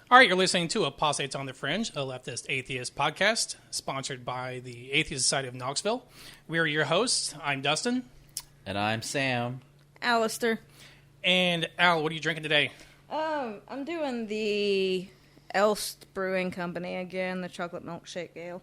All right, you're listening to Apostates on the Fringe, a leftist atheist podcast sponsored by the Atheist Society of Knoxville. We are your hosts. I'm Dustin. And I'm Sam. Alistair. And Al, what are you drinking today? I'm doing the Elst Brewing Company again, the chocolate milkshake ale.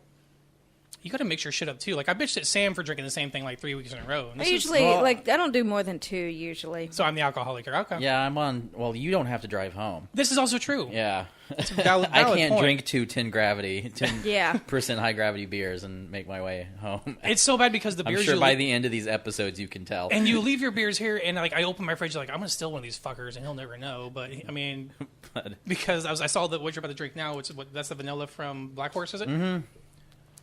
You got to mix your shit up too. Like I bitched at Sam for drinking the same thing like 3 weeks in a row. I usually I don't do more than 2 usually. So I'm the alcoholic here. Okay. Yeah, I'm on. Well, you don't have to drive home. This is also true. Yeah, valid I can't point. drink 10 gravity, 10 Yeah. percent high gravity beers and make my way home. It's so bad because the I'm beers sure you by the end of these episodes you can tell. and you leave your beers here, and like I open my fridge, like I'm gonna steal one of these fuckers, and he'll never know. But I mean, because I saw that what you're about to drink now, that's the vanilla from Black Horse, is it? Mm-hmm.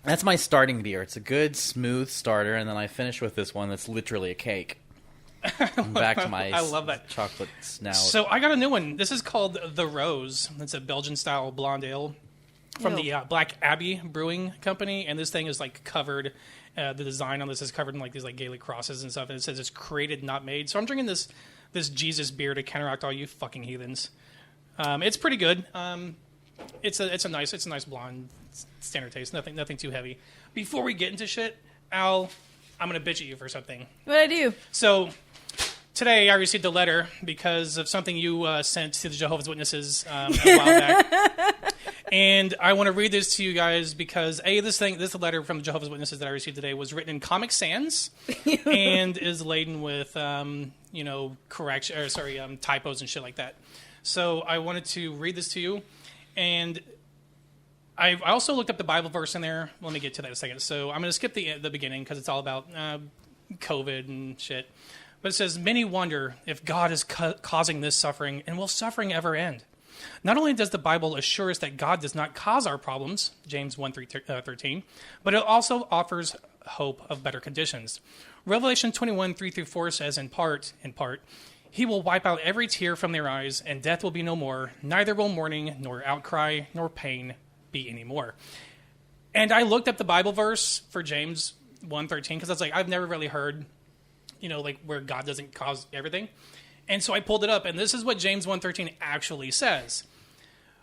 That's my starting beer. It's a good, smooth starter, and then I finish with this one that's literally a cake. I'm back to my I love that chocolate snout. So I got a new one. This is called The Rose. It's a Belgian-style blonde ale from the Black Abbey Brewing Company, and this thing is like covered. The design on this is covered in like these like Gaelic crosses and stuff, and it says it's created, not made. So I'm drinking this Jesus beer to counteract all you fucking heathens. It's pretty good. It's a nice blonde standard taste. Nothing too heavy. Before we get into shit, Al, I'm gonna bitch at you for something. What'd I do? So today I received a letter because of something you sent to the Jehovah's Witnesses a while back, and I want to read this to you guys because this letter from the Jehovah's Witnesses that I received today was written in Comic Sans and is laden with typos and shit like that. So I wanted to read this to you. And I also looked up the Bible verse in there. Let me get to that in a second. So I'm going to skip the beginning because it's all about COVID and shit. But it says, many wonder if God is causing this suffering, and will suffering ever end? Not only does the Bible assure us that God does not cause our problems, James 1:13, but it also offers hope of better conditions. Revelation 21:3-4 says, in part, He will wipe out every tear from their eyes, and death will be no more. Neither will mourning, nor outcry, nor pain be anymore. And I looked up the Bible verse for James 1:13 because I was like, I've never really heard, where God doesn't cause everything. And so I pulled it up, and this is what James 1:13 actually says.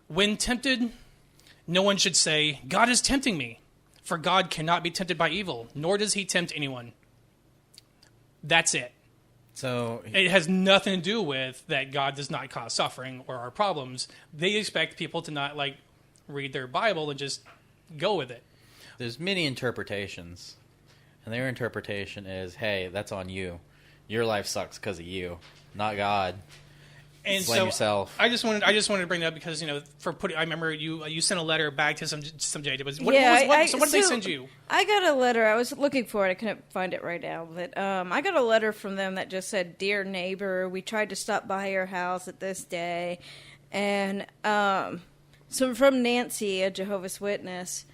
When tempted, no one should say, God is tempting me, for God cannot be tempted by evil, nor does he tempt anyone. That's it. So it has nothing to do with that God does not cause suffering or our problems. They expect people to not read their Bible and just go with it. There's many interpretations, and their interpretation is, "Hey, that's on you. Your life sucks because of you, not God." And blame yourself. I just wanted to bring that up because I remember you sent a letter back to some JW. What did they send you? I got a letter. I was looking for it. I couldn't find it right now, but I got a letter from them that just said, "Dear neighbor, we tried to stop by your house at this day," and so from Nancy, a Jehovah's Witness.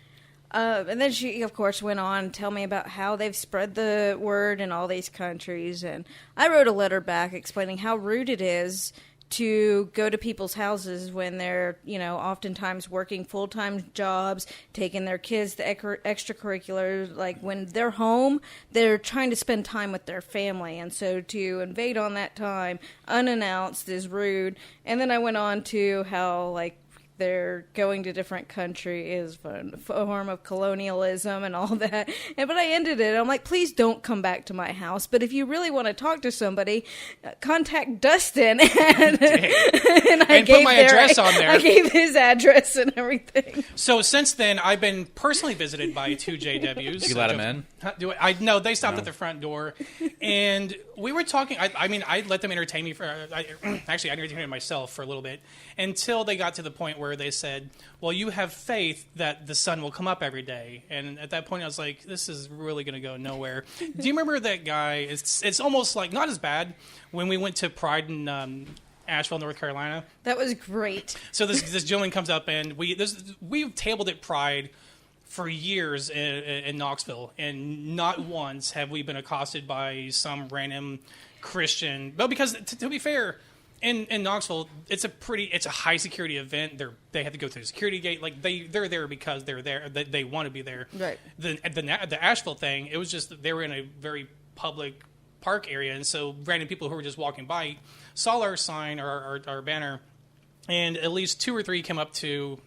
And then she, of course, went on to tell me about how they've spread the word in all these countries. And I wrote a letter back explaining how rude it is to go to people's houses when they're, oftentimes working full-time jobs, taking their kids to extracurriculars. Like, when they're home, they're trying to spend time with their family. And so to invade on that time, unannounced, is rude. And then I went on to how, they're going to different countries is a form of colonialism and all that. But I ended it. I'm like, please don't come back to my house. But if you really want to talk to somebody, contact Dustin. And I gave put my address on there. I gave his address and everything. So since then, I've been personally visited by 2 JWs. Did you let them in? No, they stopped at the front door. And we were talking. I let them entertain me I entertained myself for a little bit until they got to the point where they said, well, you have faith that the sun will come up every day. And at that point, I was like, this is really going to go nowhere. Do you remember that guy? It's almost like not as bad when we went to Pride in Asheville, North Carolina. That was great. So this gentleman comes up, and we've tabled at Pride for years in Knoxville, and not once have we been accosted by some random Christian. But because, to be fair, in Knoxville, it's a high security event. They have to go through the security gate. They're there because they're there. They want to be there. Right. The Asheville thing, it was just they were in a very public park area, and so random people who were just walking by saw our sign or our banner and at least 2 or 3 came up to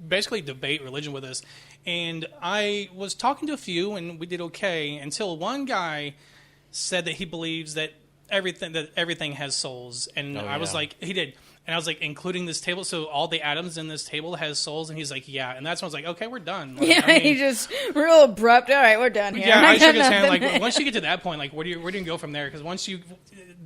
basically debate religion with us. And I was talking to a few, and we did okay, until one guy said that he believes that everything has souls. And I was like, he did. And I was like, including this table? So all the atoms in this table has souls? And he's like, yeah. And that's when I was like, okay, we're done. Like, yeah, he just real abrupt. All right, we're done here. Yeah, I shook his hand. Like, once you get to that point, like, where do you go from there? Because once you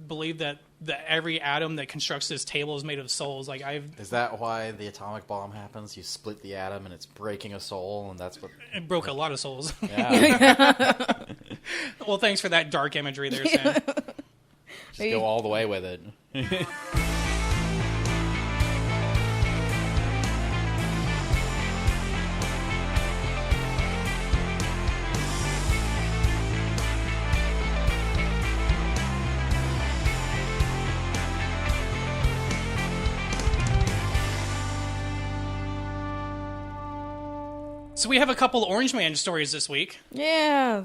believe that every atom that constructs this table is made of souls, like Is that why the atomic bomb happens? You split the atom and it's breaking a soul, and that's what... It broke a lot of souls. Yeah. Well, thanks for that dark imagery there, Sam. Just go all the way with it. So we have a couple Orange Man stories this week. Yeah,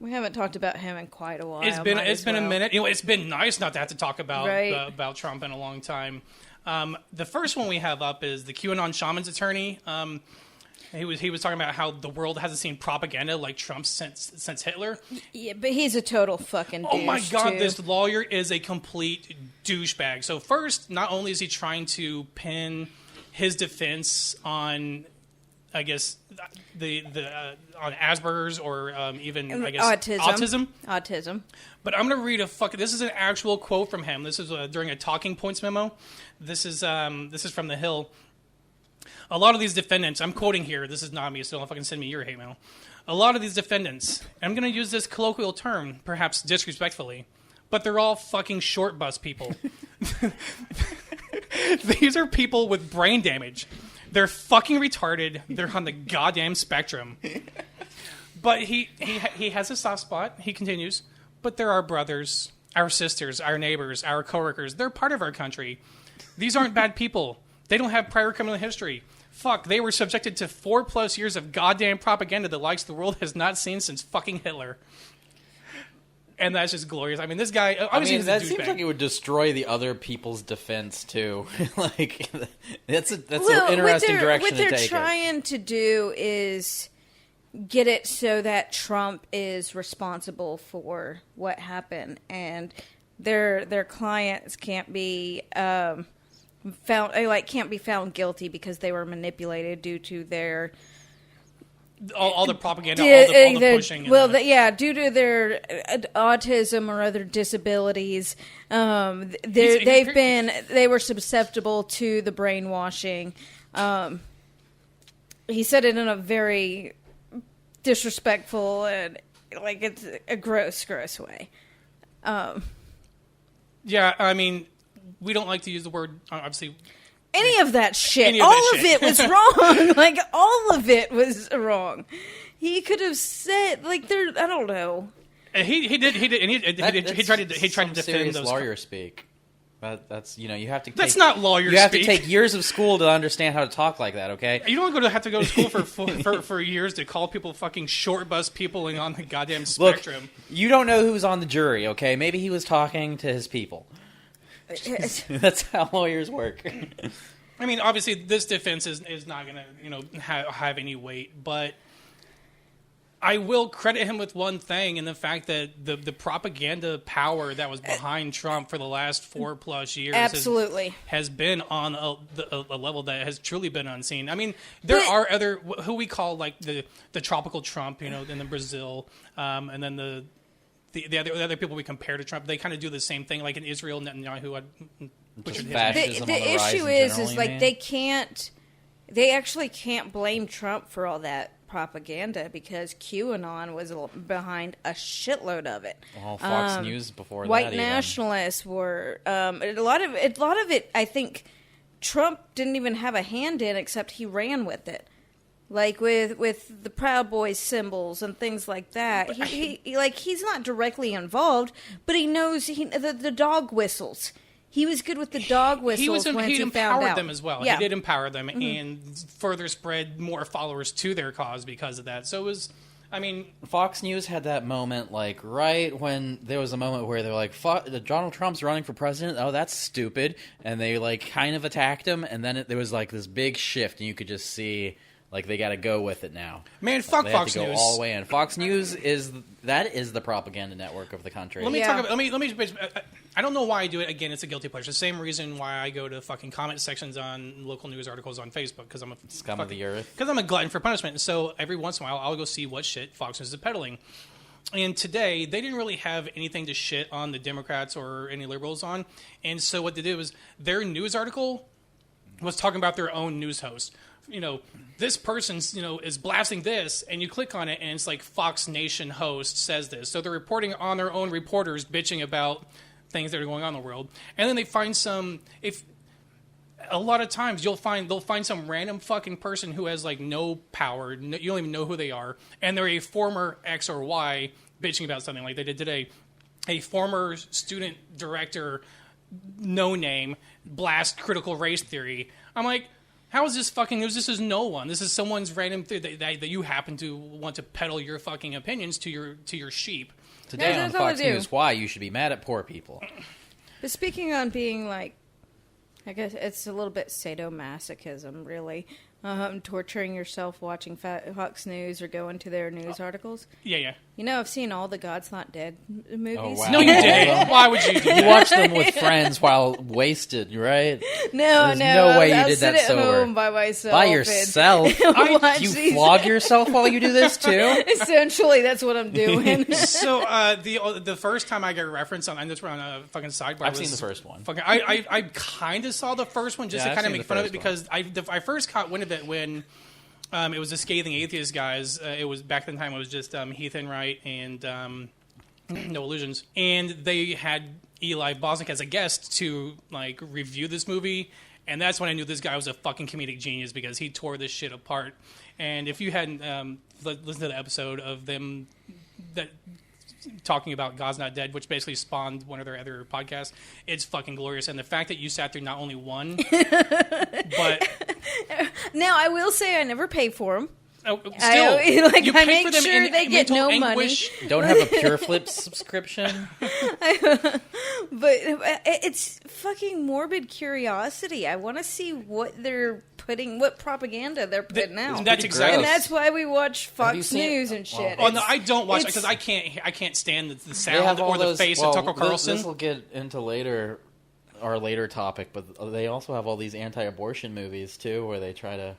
we haven't talked about him in quite a while. It's been a minute. You know, it's been nice not to have to talk about about Trump in a long time. The first one we have up is the QAnon Shaman's attorney. He was talking about how the world hasn't seen propaganda like Trump since Hitler. Yeah, but he's a total fucking douche, oh my god, too. This lawyer is a complete douchebag. So first, not only is he trying to pin his defense on, I guess, on Asperger's or even, I guess, autism. But I'm going to read this is an actual quote from him. This is during a talking points memo. This is from The Hill. A lot of these defendants, I'm quoting here, this is not me, so don't fucking send me your hate mail. A lot of these defendants, and I'm going to use this colloquial term, perhaps disrespectfully, but they're all fucking short bus people. These are people with brain damage. They're fucking retarded. They're on the goddamn spectrum. But he has a soft spot. He continues. But they're our brothers, our sisters, our neighbors, our coworkers. They're part of our country. These aren't bad people. They don't have prior criminal history. Fuck, they were subjected to 4+ years of goddamn propaganda the likes the world has not seen since fucking Hitler. And that's just glorious. I mean, this guy... Obviously, that seems like it would destroy the other people's defense, too. Like, that's an interesting direction to take it. What they're trying to do is get it so that Trump is responsible for what happened. And their clients can't be... can't be found guilty because they were manipulated due to their all the propaganda, all the pushing. Due to their autism or other disabilities, they were susceptible to the brainwashing. He said it in a very disrespectful and it's a gross way. Yeah, I mean, we don't like to use the word, obviously. Any of that shit. All of it was wrong. Like, all of it was wrong. He could have said, I don't know. He tried to defend those. Lawyer speak. That's you have to. That's not lawyer speak. You have to take years of school to understand how to talk like that. Okay. You don't have to go to school for years to call people fucking short bus people and on the goddamn spectrum. Look, you don't know who's on the jury. Okay, maybe he was talking to his people. That's how lawyers work. I mean, obviously, this defense is not going to have any weight, but I will credit him with one thing, in the fact that the propaganda power that was behind Trump for the last 4+ years absolutely has been on a level that has truly been unseen. I mean, there are other who we call like the tropical Trump, in the Brazil, and then the other people we compare to Trump. They kind of do the same thing, like in Israel, Netanyahu. The issue is like they actually can't blame Trump for all that propaganda because QAnon was behind a shitload of it. Well, Fox News before that. White nationalists were a lot of it. I think Trump didn't even have a hand in, except he ran with it. Like with the Proud Boys symbols and things like that. He's not directly involved, but he knows the dog whistles. He was good with the dog whistles. He empowered them as well. Yeah. He did empower them and further spread more followers to their cause because of that. So it was I mean, Fox News had that moment, like, right when there was a moment where they're like, Donald Trump's running for president. Oh, that's stupid. And they, like, kind of attacked him. And then there was, like, this big shift, and you could just see, like, they got to go with it now. Man, fuck they Fox have to go News. all the way in. Fox News is the propaganda network of the country. Let me talk about. Let me. I don't know why I do it. Again, it's a guilty pleasure. The same reason why I go to fucking comment sections on local news articles on Facebook because I'm a Scum of the earth. Because I'm a glutton for punishment. And so every once in a while, I'll go see what shit Fox News is peddling. And today, they didn't really have anything to shit on the Democrats or any liberals on. And so what they did was their news article was talking about their own news host. You know, this person's, is blasting this, and you click on it, and it's like Fox Nation host says this. So they're reporting on their own reporters bitching about things that are going on in the world. And then they find a lot of times they'll find some random fucking person who has, like, no power, you don't even know who they are, and they're a former X or Y bitching about something like they did today. A former student director, no name, blast critical race theory. I'm like, how is this fucking news? This is no one. This is someone's random that you happen to want to peddle your fucking opinions to your sheep. Today Yeah, on that's all I Fox do. News, why you should be mad at poor people. But speaking on being like, I guess it's a little bit sadomasochism, really. Torturing yourself watching Fox News or going to their news articles. Yeah. I've seen all the God's Not Dead movies. Oh, wow. No, you didn't. Why would you do You that? watched them with friends while wasted, right? No, There's no way you I'll did sit that at sober. home by myself. By and yourself? watch You these- flog yourself while you do this, too? Essentially, that's what I'm doing. So the first time I got a reference on, and this we're on a fucking sidebar. I've seen the first one. Fucking, I kind of saw the first one just Yeah, to kind I've of seen make the fun of it first because I first caught wind of it when it was the Scathing Atheist guys. It was back in the time. It was just Heath Enright and No Illusions, and they had Eli Bosnick as a guest to like review this movie. And that's when I knew this guy was a fucking comedic genius because he tore this shit apart. And if you hadn't listened to the episode of them talking about God's Not Dead, which basically spawned one of their other podcasts, it's fucking glorious. And the fact that you sat through not only one, but Now, I will say I never pay for them. still, I you pay make for them sure in they get mental no anguish. Don't have a Pure Flip subscription? But it's fucking morbid curiosity. I want to see what propaganda they're putting out. That's exactly. And that's why we watch you Fox seen- News and shit. Oh no, I don't watch it it's- because I can't stand the They sound have all or the those- face well, of Tucker Carlson. This will get into our later topic, but they also have all these anti-abortion movies too, where they try to.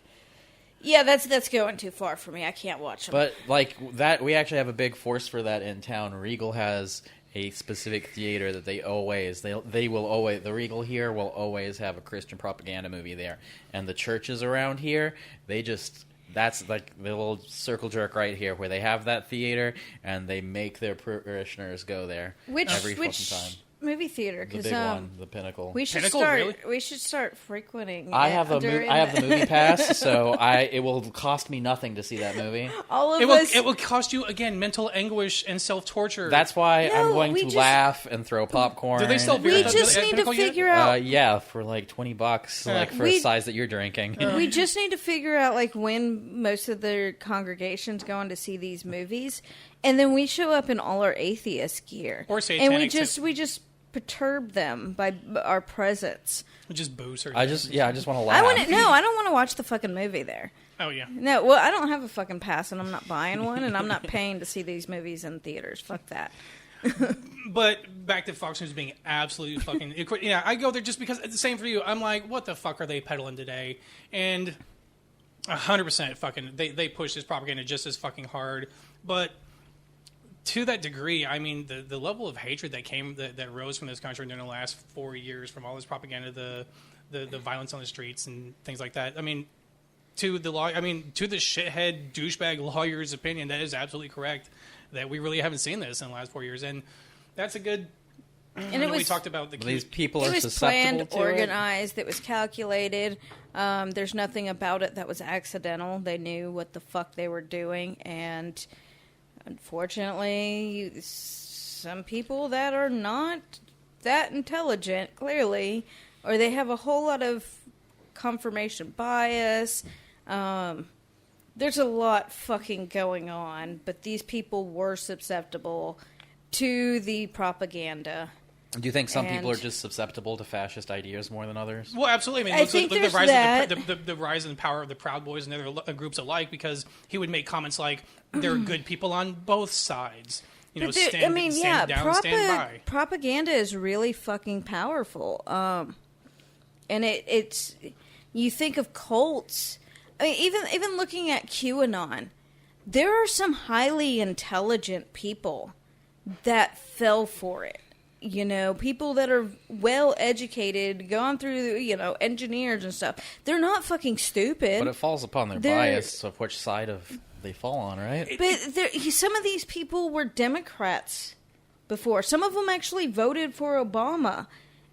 Yeah, that's going too far for me. I can't watch them. But like that, we actually have a big force for that in town. Regal has a specific theater that they will always the Regal here will always have a Christian propaganda movie there, and the churches around here that's like the little circle jerk right here where they have that theater and they make their parishioners go there every fucking time. Movie theater? The Because big one, the Pinnacle. we should Pinnacle, start. really? We should start frequenting. I have during I have the movie pass, so it will cost me nothing to see that movie. All of It us. will cost you again mental anguish and self torture. That's why I'm No, going we to just- laugh and throw popcorn. Do they still beer we at just at need to Pinnacle yet? figure out. Yeah, for like $20, like for a We- size that you're drinking. We just need to figure out like when most of their congregations go on to see these movies, and then we show up in all our atheist gear, Or and we satanic just perturb them by our presence. just booze or I just want to laugh. I don't want to watch the fucking movie there. Oh yeah. No, well, I don't have a fucking pass, and I'm not buying one, and I'm not paying to see these movies in theaters. Fuck that. But back to Fox News being absolutely fucking. Yeah, I go there just because it's the same for you. I'm like, what the fuck are they peddling today? And 100% fucking they push this propaganda just as fucking hard. But to that degree, I mean, the level of hatred that rose from this country during the last 4 years from all this propaganda, the violence on the streets and things like that. I mean, to the shithead douchebag lawyer's opinion, that is absolutely correct. That we really haven't seen this in the last 4 years, and that's a good. And it was we talked about These people It are was susceptible planned, to organized. It was calculated. There's nothing about it that was accidental. They knew what the fuck they were doing, and unfortunately, some people that are not that intelligent, clearly, or they have a whole lot of confirmation bias. there's a lot fucking going on, but these people were susceptible to the propaganda. Do you think some people are just susceptible to fascist ideas more than others? Well, absolutely. I mean, think look there's the rise in power of the Proud Boys and other groups alike, because he would make comments like, there are good people on both sides. You know, stand down, stand by. Propaganda is really fucking powerful. And it's... You think of cults. I mean, even looking at QAnon, there are some highly intelligent people that fell for it. You know, people that are well educated, gone through, engineers and stuff. They're not fucking stupid. But it falls upon their bias of which side of they fall on, right? But some of these people were Democrats before. Some of them actually voted for Obama.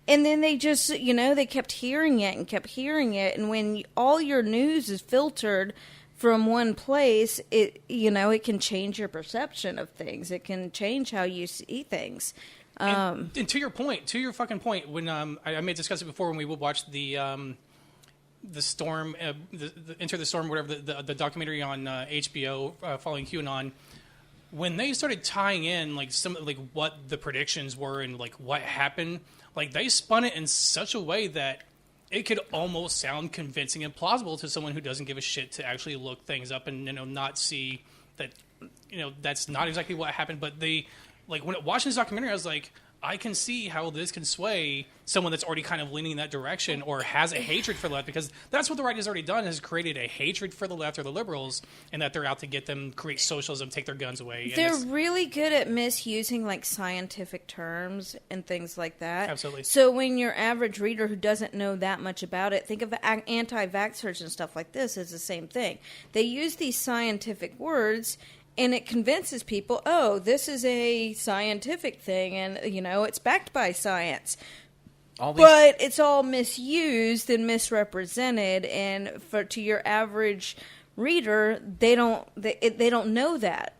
And then they just, they kept hearing it and kept hearing it. And when all your news is filtered from one place, it can change your perception of things. It can change how you see things. And to your fucking point, when I may discuss it before when we watched the Storm, the Enter the Storm, whatever the documentary on HBO following QAnon, when they started tying in what the predictions were and what happened, they spun it in such a way that it could almost sound convincing and plausible to someone who doesn't give a shit to actually look things up and not see that that's not exactly what happened, but they. When watching this documentary, I was like, I can see how this can sway someone that's already kind of leaning in that direction or has a hatred for the left, because that's what the right has already done, has created a hatred for the left or the liberals, and that they're out to get them, create socialism, take their guns away. They're really good at misusing scientific terms and things like that. Absolutely. So when your average reader who doesn't know that much about it, think of anti-vaxxers and stuff like this as the same thing. They use these scientific words, and it convinces people, oh, this is a scientific thing, and, it's backed by science. But it's all misused and misrepresented, and to your average reader, they don't know that,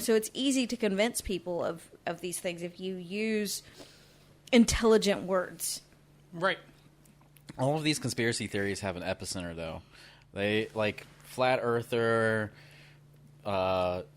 So it's easy to convince people of these things if you use intelligent words. Right. All of these conspiracy theories have an epicenter, though. They, Flat Earther...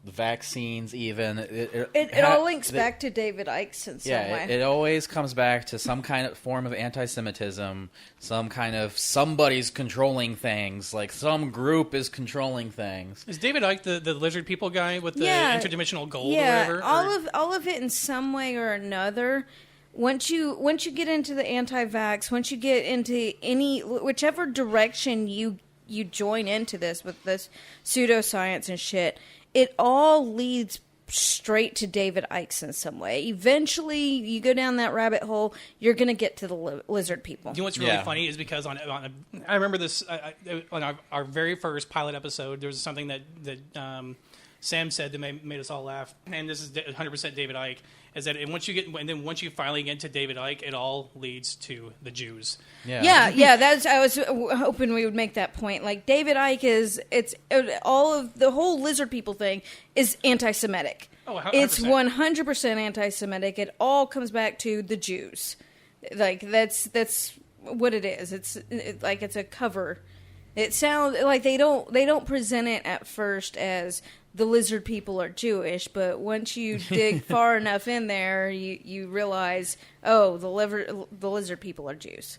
vaccines, even it all links back to David Icke in some way. It always comes back to some kind of form of anti-Semitism, some kind of somebody's controlling things, some group is controlling things. Is David Icke the lizard people guy with the interdimensional gold? Or whatever? All of it in some way or another. Once you get into the anti-vax, once you get into whichever direction you join into this with this pseudoscience and shit, it all leads straight to David Icke in some way. Eventually, you go down that rabbit hole, you're going to get to the lizard people. You know what's really funny is because I remember this on our very first pilot episode, there was something that Sam said that made us all laugh, and this is 100% David Icke. Is that once you finally get to David Icke, it all leads to the Jews. Yeah. I was hoping we would make that point. David Icke it's all of the whole lizard people thing is anti-Semitic. Oh, 100%. It's 100% anti-Semitic. It all comes back to the Jews. That's what it is. It's a cover. It sounds like they don't present it at first as the lizard people are Jewish, but once you dig far enough in there, you realize, oh, the lizard people are Jews.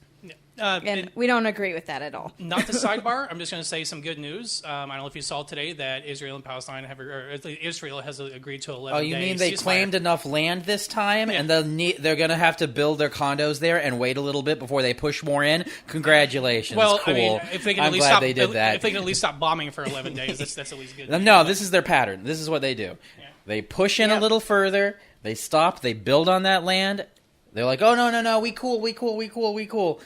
And we don't agree with that at all. Not the sidebar. I'm just going to say some good news. I don't know if you saw today that Israel and Palestine Israel has agreed to 11 days. Oh, you mean they ceasefire. claimed enough land this time, and they're going to have to build their condos there and wait a little bit before they push more in? Congratulations. Well, cool. I mean, if they can I'm glad they did that. If they can at least stop bombing for 11 days, that's at least good. No, this is their pattern. This is what they do. Yeah. They push in a little further. They stop. They build on that land. They're like, oh, no, we cool.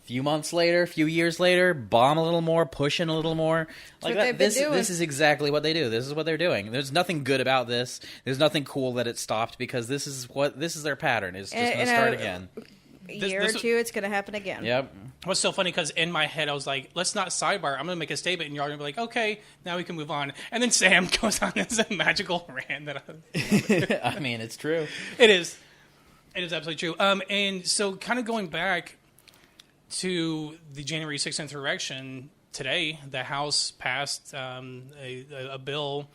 Few months later, few years later, bomb a little more, push in a little more. This is exactly what they do. This is what they're doing. There's nothing good about this. There's nothing cool that it stopped, because this is their pattern. It's just going to start again. A year or two, it's going to happen again. Yep. What's so funny, because in my head I was like, let's not sidebar. I'm going to make a statement, and you're all going to be like, okay, now we can move on. And then Sam goes on this magical rant that I mean, it's true. It is. It is absolutely true. And so kind of going back to the January 6th insurrection, today, the House passed a bill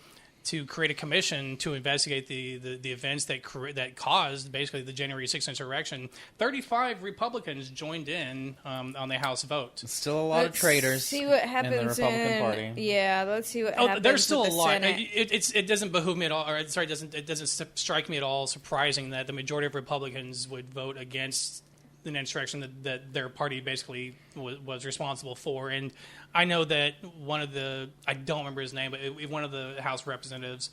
to create a commission to investigate the events that caused basically the January 6th insurrection. 35 Republicans joined in on the House vote. Still a lot of traitors. See what happens in the Republican Party. Yeah, let's see what happens. There's still with a the lot. Senate. It doesn't behoove me at all. Or sorry, it doesn't strike me at all surprising that the majority of Republicans would vote against an insurrection that their party basically was responsible for. And I know that I don't remember his name, but one of the House representatives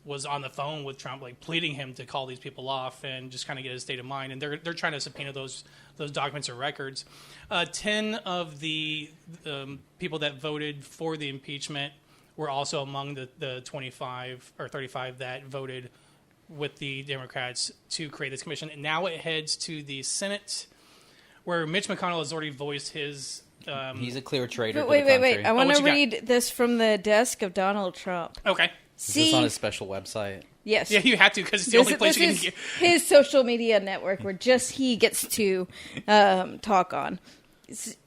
was on the phone with Trump, like pleading him to call these people off and just kind of get his state of mind. And they're trying to subpoena those documents or records. 10 of the people that voted for the impeachment were also among the 25 or 35 that voted with the Democrats to create this commission. And now it heads to the Senate, where Mitch McConnell has already voiced his... He's a clear traitor. But wait. I want what to you read this from the desk of Donald Trump. Okay. Is this on his special website? Yes. Yeah, you had to, because it's the only place you can get... his social media network where just he gets to talk on.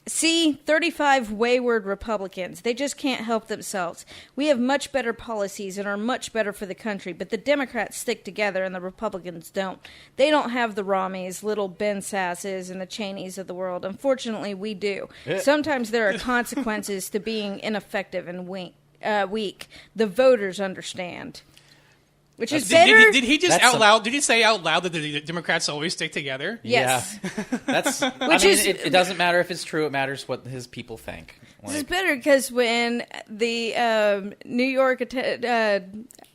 See, 35 wayward Republicans. They just can't help themselves. We have much better policies and are much better for the country, but the Democrats stick together and the Republicans don't. They don't have the Romneys, little Ben Sasses, and the Cheneys of the world. Unfortunately, we do. Sometimes there are consequences to being ineffective and weak. The voters understand. Which is better. Did he just Did he say out loud that the Democrats always stick together? Yes. Yeah. It doesn't matter if it's true. It matters what his people think. This is better because when the New York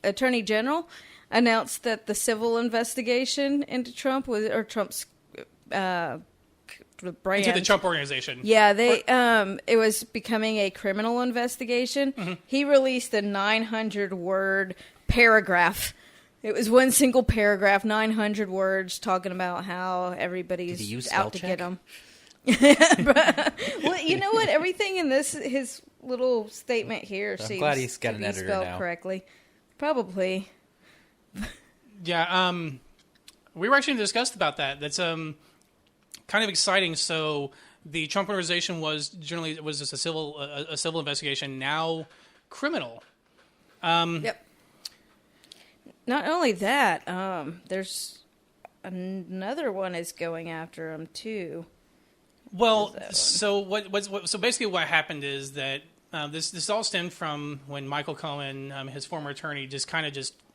Attorney General announced that the civil investigation into Trump Trump's brand into the Trump organization. Yeah, it was becoming a criminal investigation. Mm-hmm. He released a 900-word paragraph. It was one single paragraph, 900 words, talking about how everybody's out to get him. Well, you know what? Everything in his little statement here seems glad he's got to an be editor spelled now. correctly. Probably. Yeah, we were actually discussed about that. That's kind of exciting. So the Trump organization was just a civil investigation, now criminal. Yep. Not only that, there's another one is going after him too. Well, so so basically what happened is that this all stemmed from when Michael Cohen, his former attorney, just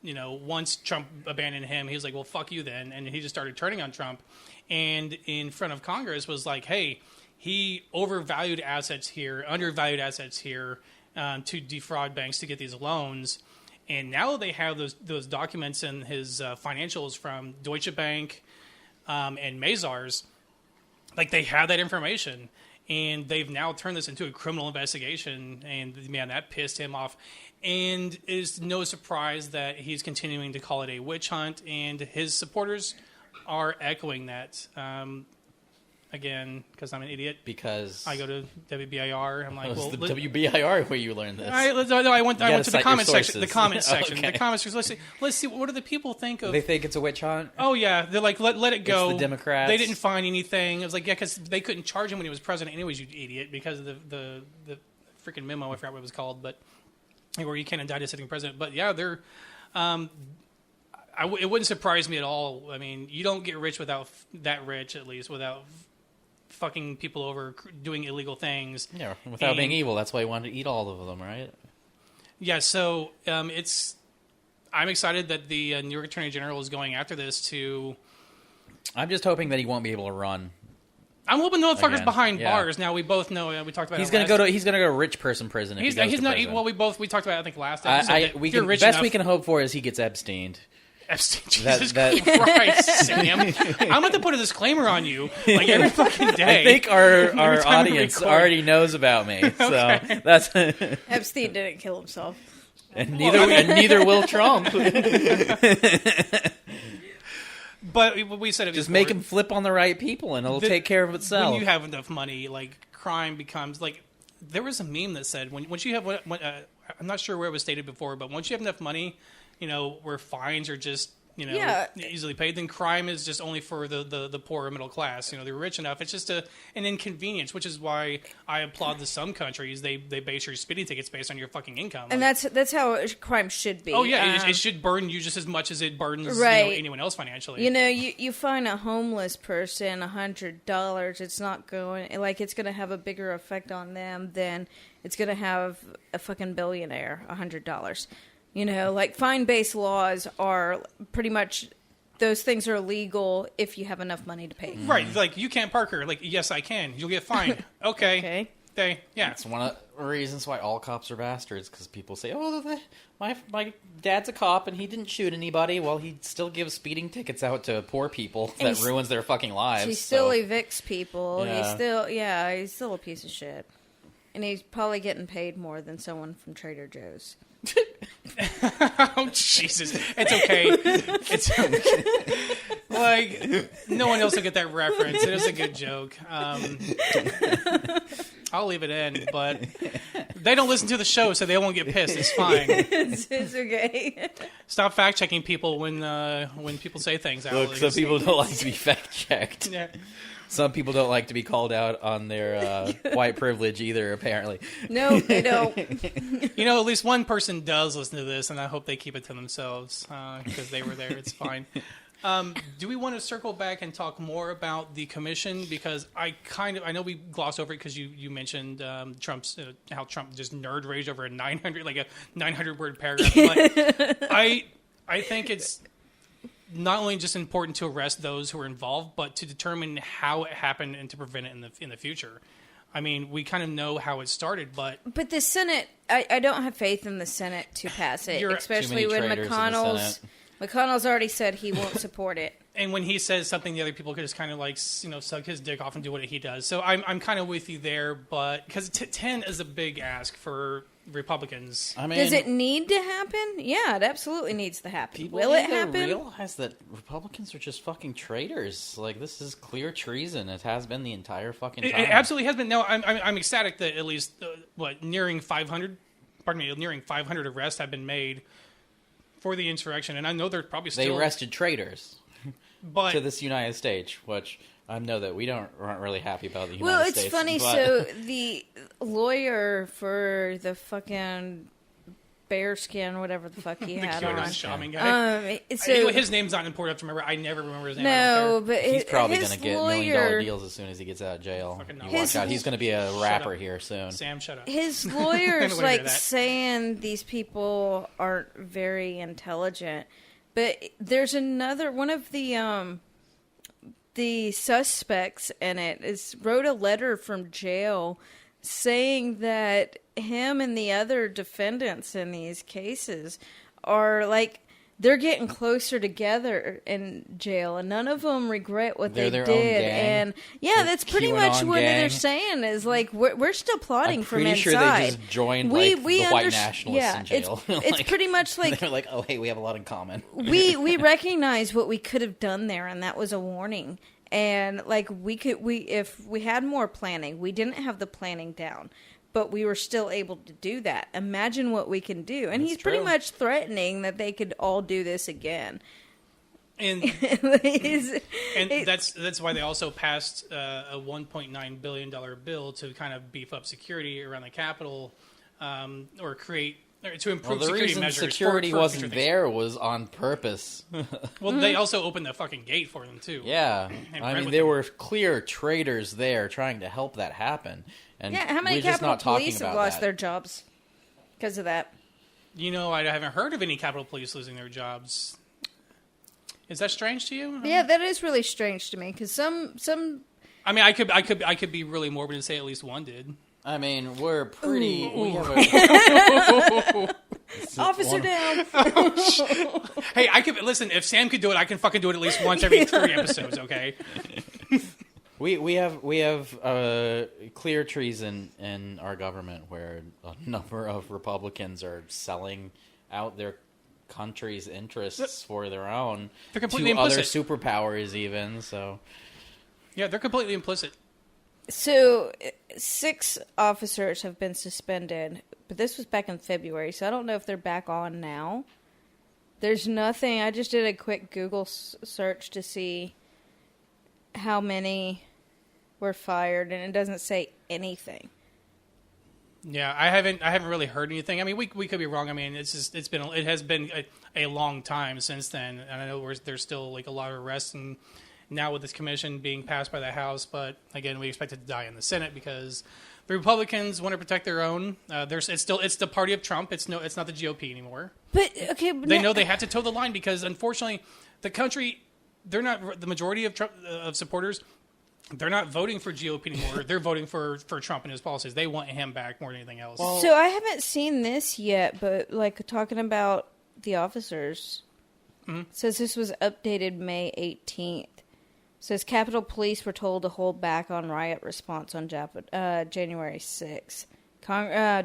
once Trump abandoned him, he was like, well, fuck you then, and he just started turning on Trump, and in front of Congress was like, hey, he overvalued assets here, undervalued assets here, to defraud banks to get these loans. And now they have those documents in his financials from Deutsche Bank and Mazars. Like, they have that information. And they've now turned this into a criminal investigation. And, man, that pissed him off. And it's no surprise that he's continuing to call it a witch hunt. And his supporters are echoing that. Again, because I'm an idiot. Because I go to WBIR. I'm like, well, the WBIR where you learned this. I went to the comment section. The comment section. Okay. The comment section. Let's see. What do the people think of? They think it's a witch hunt. Oh yeah, they're like, let it go. It's the Democrats. They didn't find anything. It was like, yeah, because they couldn't charge him when he was president, anyways. You idiot, because of the freaking memo. I forgot what it was called, but where you can't indict a sitting president. But yeah, they're. It wouldn't surprise me at all. I mean, you don't get rich without fucking people over, doing illegal things. Yeah, without being evil. That's why he wanted to eat all of them, right? Yeah, so I'm excited that the New York Attorney General is going after this to... I'm just hoping that he won't be able to run. I'm hoping no fuckers behind bars. Now, we both know, we talked about he's going to go to rich person prison if he goes to prison. Well, we talked about it, I think, last episode. Best we can hope for is he gets Epsteined. Jesus Christ, Sam. I'm going to put a disclaimer on you like every fucking day. I think our audience already knows about me. Okay. So that's Epstein didn't kill himself. and neither will Trump. But we said it Just before. make him flip on the right people and it'll take care of itself. When you have enough money, like, crime becomes like... There was a meme that said, once you have... I'm not sure where it was stated before, but once you have enough money... where fines are just easily paid, then crime is just only for the poor middle class. They're rich enough. It's just an inconvenience, which is why I applaud the some countries. They base your speeding tickets based on your fucking income. And that's how crime should be. Oh, yeah. It should burden you just as much as it burdens anyone else financially. You find a homeless person $100, it's not going... it's going to have a bigger effect on them than it's going to have a fucking billionaire $100. Fine-based laws are pretty much... Those things are illegal if you have enough money to pay. Right. You can't park her. Yes, I can. You'll get fined. Okay. It's one of the reasons why all cops are bastards, because people say, my dad's a cop and he didn't shoot anybody. Well, he still gives speeding tickets out to poor people that ruins their fucking lives. He still evicts people. Yeah. He's still a piece of shit. And he's probably getting paid more than someone from Trader Joe's. Oh, Jesus. It's okay. No one else will get that reference. It is a good joke. I'll leave it in, but they don't listen to the show, so they won't get pissed. It's fine. It's okay. Stop fact-checking people when people say things. Look, some people don't like to be fact-checked. Yeah. Some people don't like to be called out on their white privilege either, apparently. No, they don't. At least one person does listen to this, and I hope they keep it to themselves because they were there. It's fine. Do we want to circle back and talk more about the commission? Because I know we glossed over it because you mentioned Trump's how Trump just nerd raged over a 900 word paragraph. But I think it's not only just important to arrest those who are involved, but to determine how it happened and to prevent it in the future. I mean, we kind of know how it started, but the Senate, I don't have faith in the Senate to pass it, especially when McConnell's already said he won't support it. And when he says something, the other people could just kind of suck his dick off and do what he does. So I'm kind of with you there, but because 10 is a big ask for Republicans. I mean, does it need to happen? Yeah, it absolutely needs to happen. Will it happen? People realize that Republicans are just fucking traitors. This is clear treason. It has been the entire fucking time. It absolutely has been. No, I'm ecstatic that at least nearing 500 arrests have been made for the insurrection, and I know they're probably still... They arrested traitors but to this United States, which I know that we aren't really happy about the United States. Well, it's funny, so the lawyer for the fucking bearskin, whatever the fuck he had on. The Qanon Shaman guy. His name's not important enough to remember. I never remember his name. No, but he's probably going to get $1 million deals as soon as he gets out of jail. Watch out, he's going to be a rapper here soon. Sam, shut up. His lawyer's saying these people aren't very intelligent, but there's another one of the suspects in it wrote a letter from jail saying that him and the other defendants in these cases are they're getting closer together in jail, and none of them regret what they did. And that's pretty much what they're saying is we're still plotting from inside. I'm pretty sure they just joined the white nationalists in jail. It's pretty much they're like, oh hey, we have a lot in common. we recognize what we could have done there, and that was a warning. And if we had more planning, we didn't have the planning down, but we were still able to do that. Imagine what we can do. And he's pretty much threatening that they could all do this again. And that's why they also passed a $1.9 billion bill to kind of beef up security around the Capitol, or create. To improve security measures. The reason security wasn't there was on purpose. Well, they also opened the fucking gate for them, too. Yeah. I mean, there were clear traitors there trying to help that happen. And how many Capitol Police have lost their jobs because of that? I haven't heard of any Capitol Police losing their jobs. Is that strange to you? Yeah, that is really strange to me, because some... I mean, I could be really morbid and say at least one did. I mean, we're pretty... Officer down. Hey, listen, if Sam could do it, I can fucking do it at least once every 3 episodes, okay? We have clear treason in our government where a number of Republicans are selling out their country's interests for their own. They're completely implicit. Other superpowers even, so... Yeah, they're completely implicit. So, 6 officers have been suspended, but this was back in February, so I don't know if they're back on now. There's nothing. I just did a quick Google search to see how many were fired, and it doesn't say anything. Yeah, I haven't really heard anything. I mean, we could be wrong. I mean, it has been a long time since then, and I know there's still like a lot of arrests, and now with this commission being passed by the House, but again, we expect it to die in the Senate because the Republicans want to protect their own. It's the party of Trump. It's not the GOP anymore. But okay, they know they have to toe the line because unfortunately, the country, they're not the majority of Trump of supporters. They're not voting for GOP anymore. They're voting for Trump and his policies. They want him back more than anything else. So I haven't seen this yet, but like talking about the officers, it says this was updated May 18th. It says Capitol Police were told to hold back on riot response on January 6th.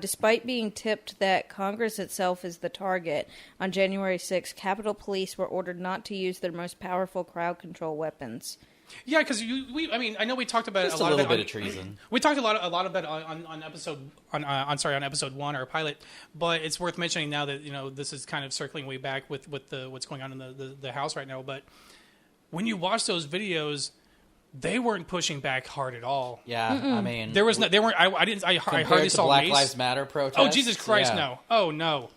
Despite being tipped that Congress itself is the target, on January 6th, Capitol Police were ordered not to use their most powerful crowd control weapons. Yeah, because I know we talked about just a little bit bit of treason. We talked a lot of it on episode 1 our pilot, but it's worth mentioning now that this is kind of circling way back with what's going on in the House right now. But when you watch those videos, they weren't pushing back hard at all. Yeah, I mean, there was no, they weren't. I hardly saw Black mace. Lives Matter protests. Oh Jesus Christ, yeah. no! Oh no!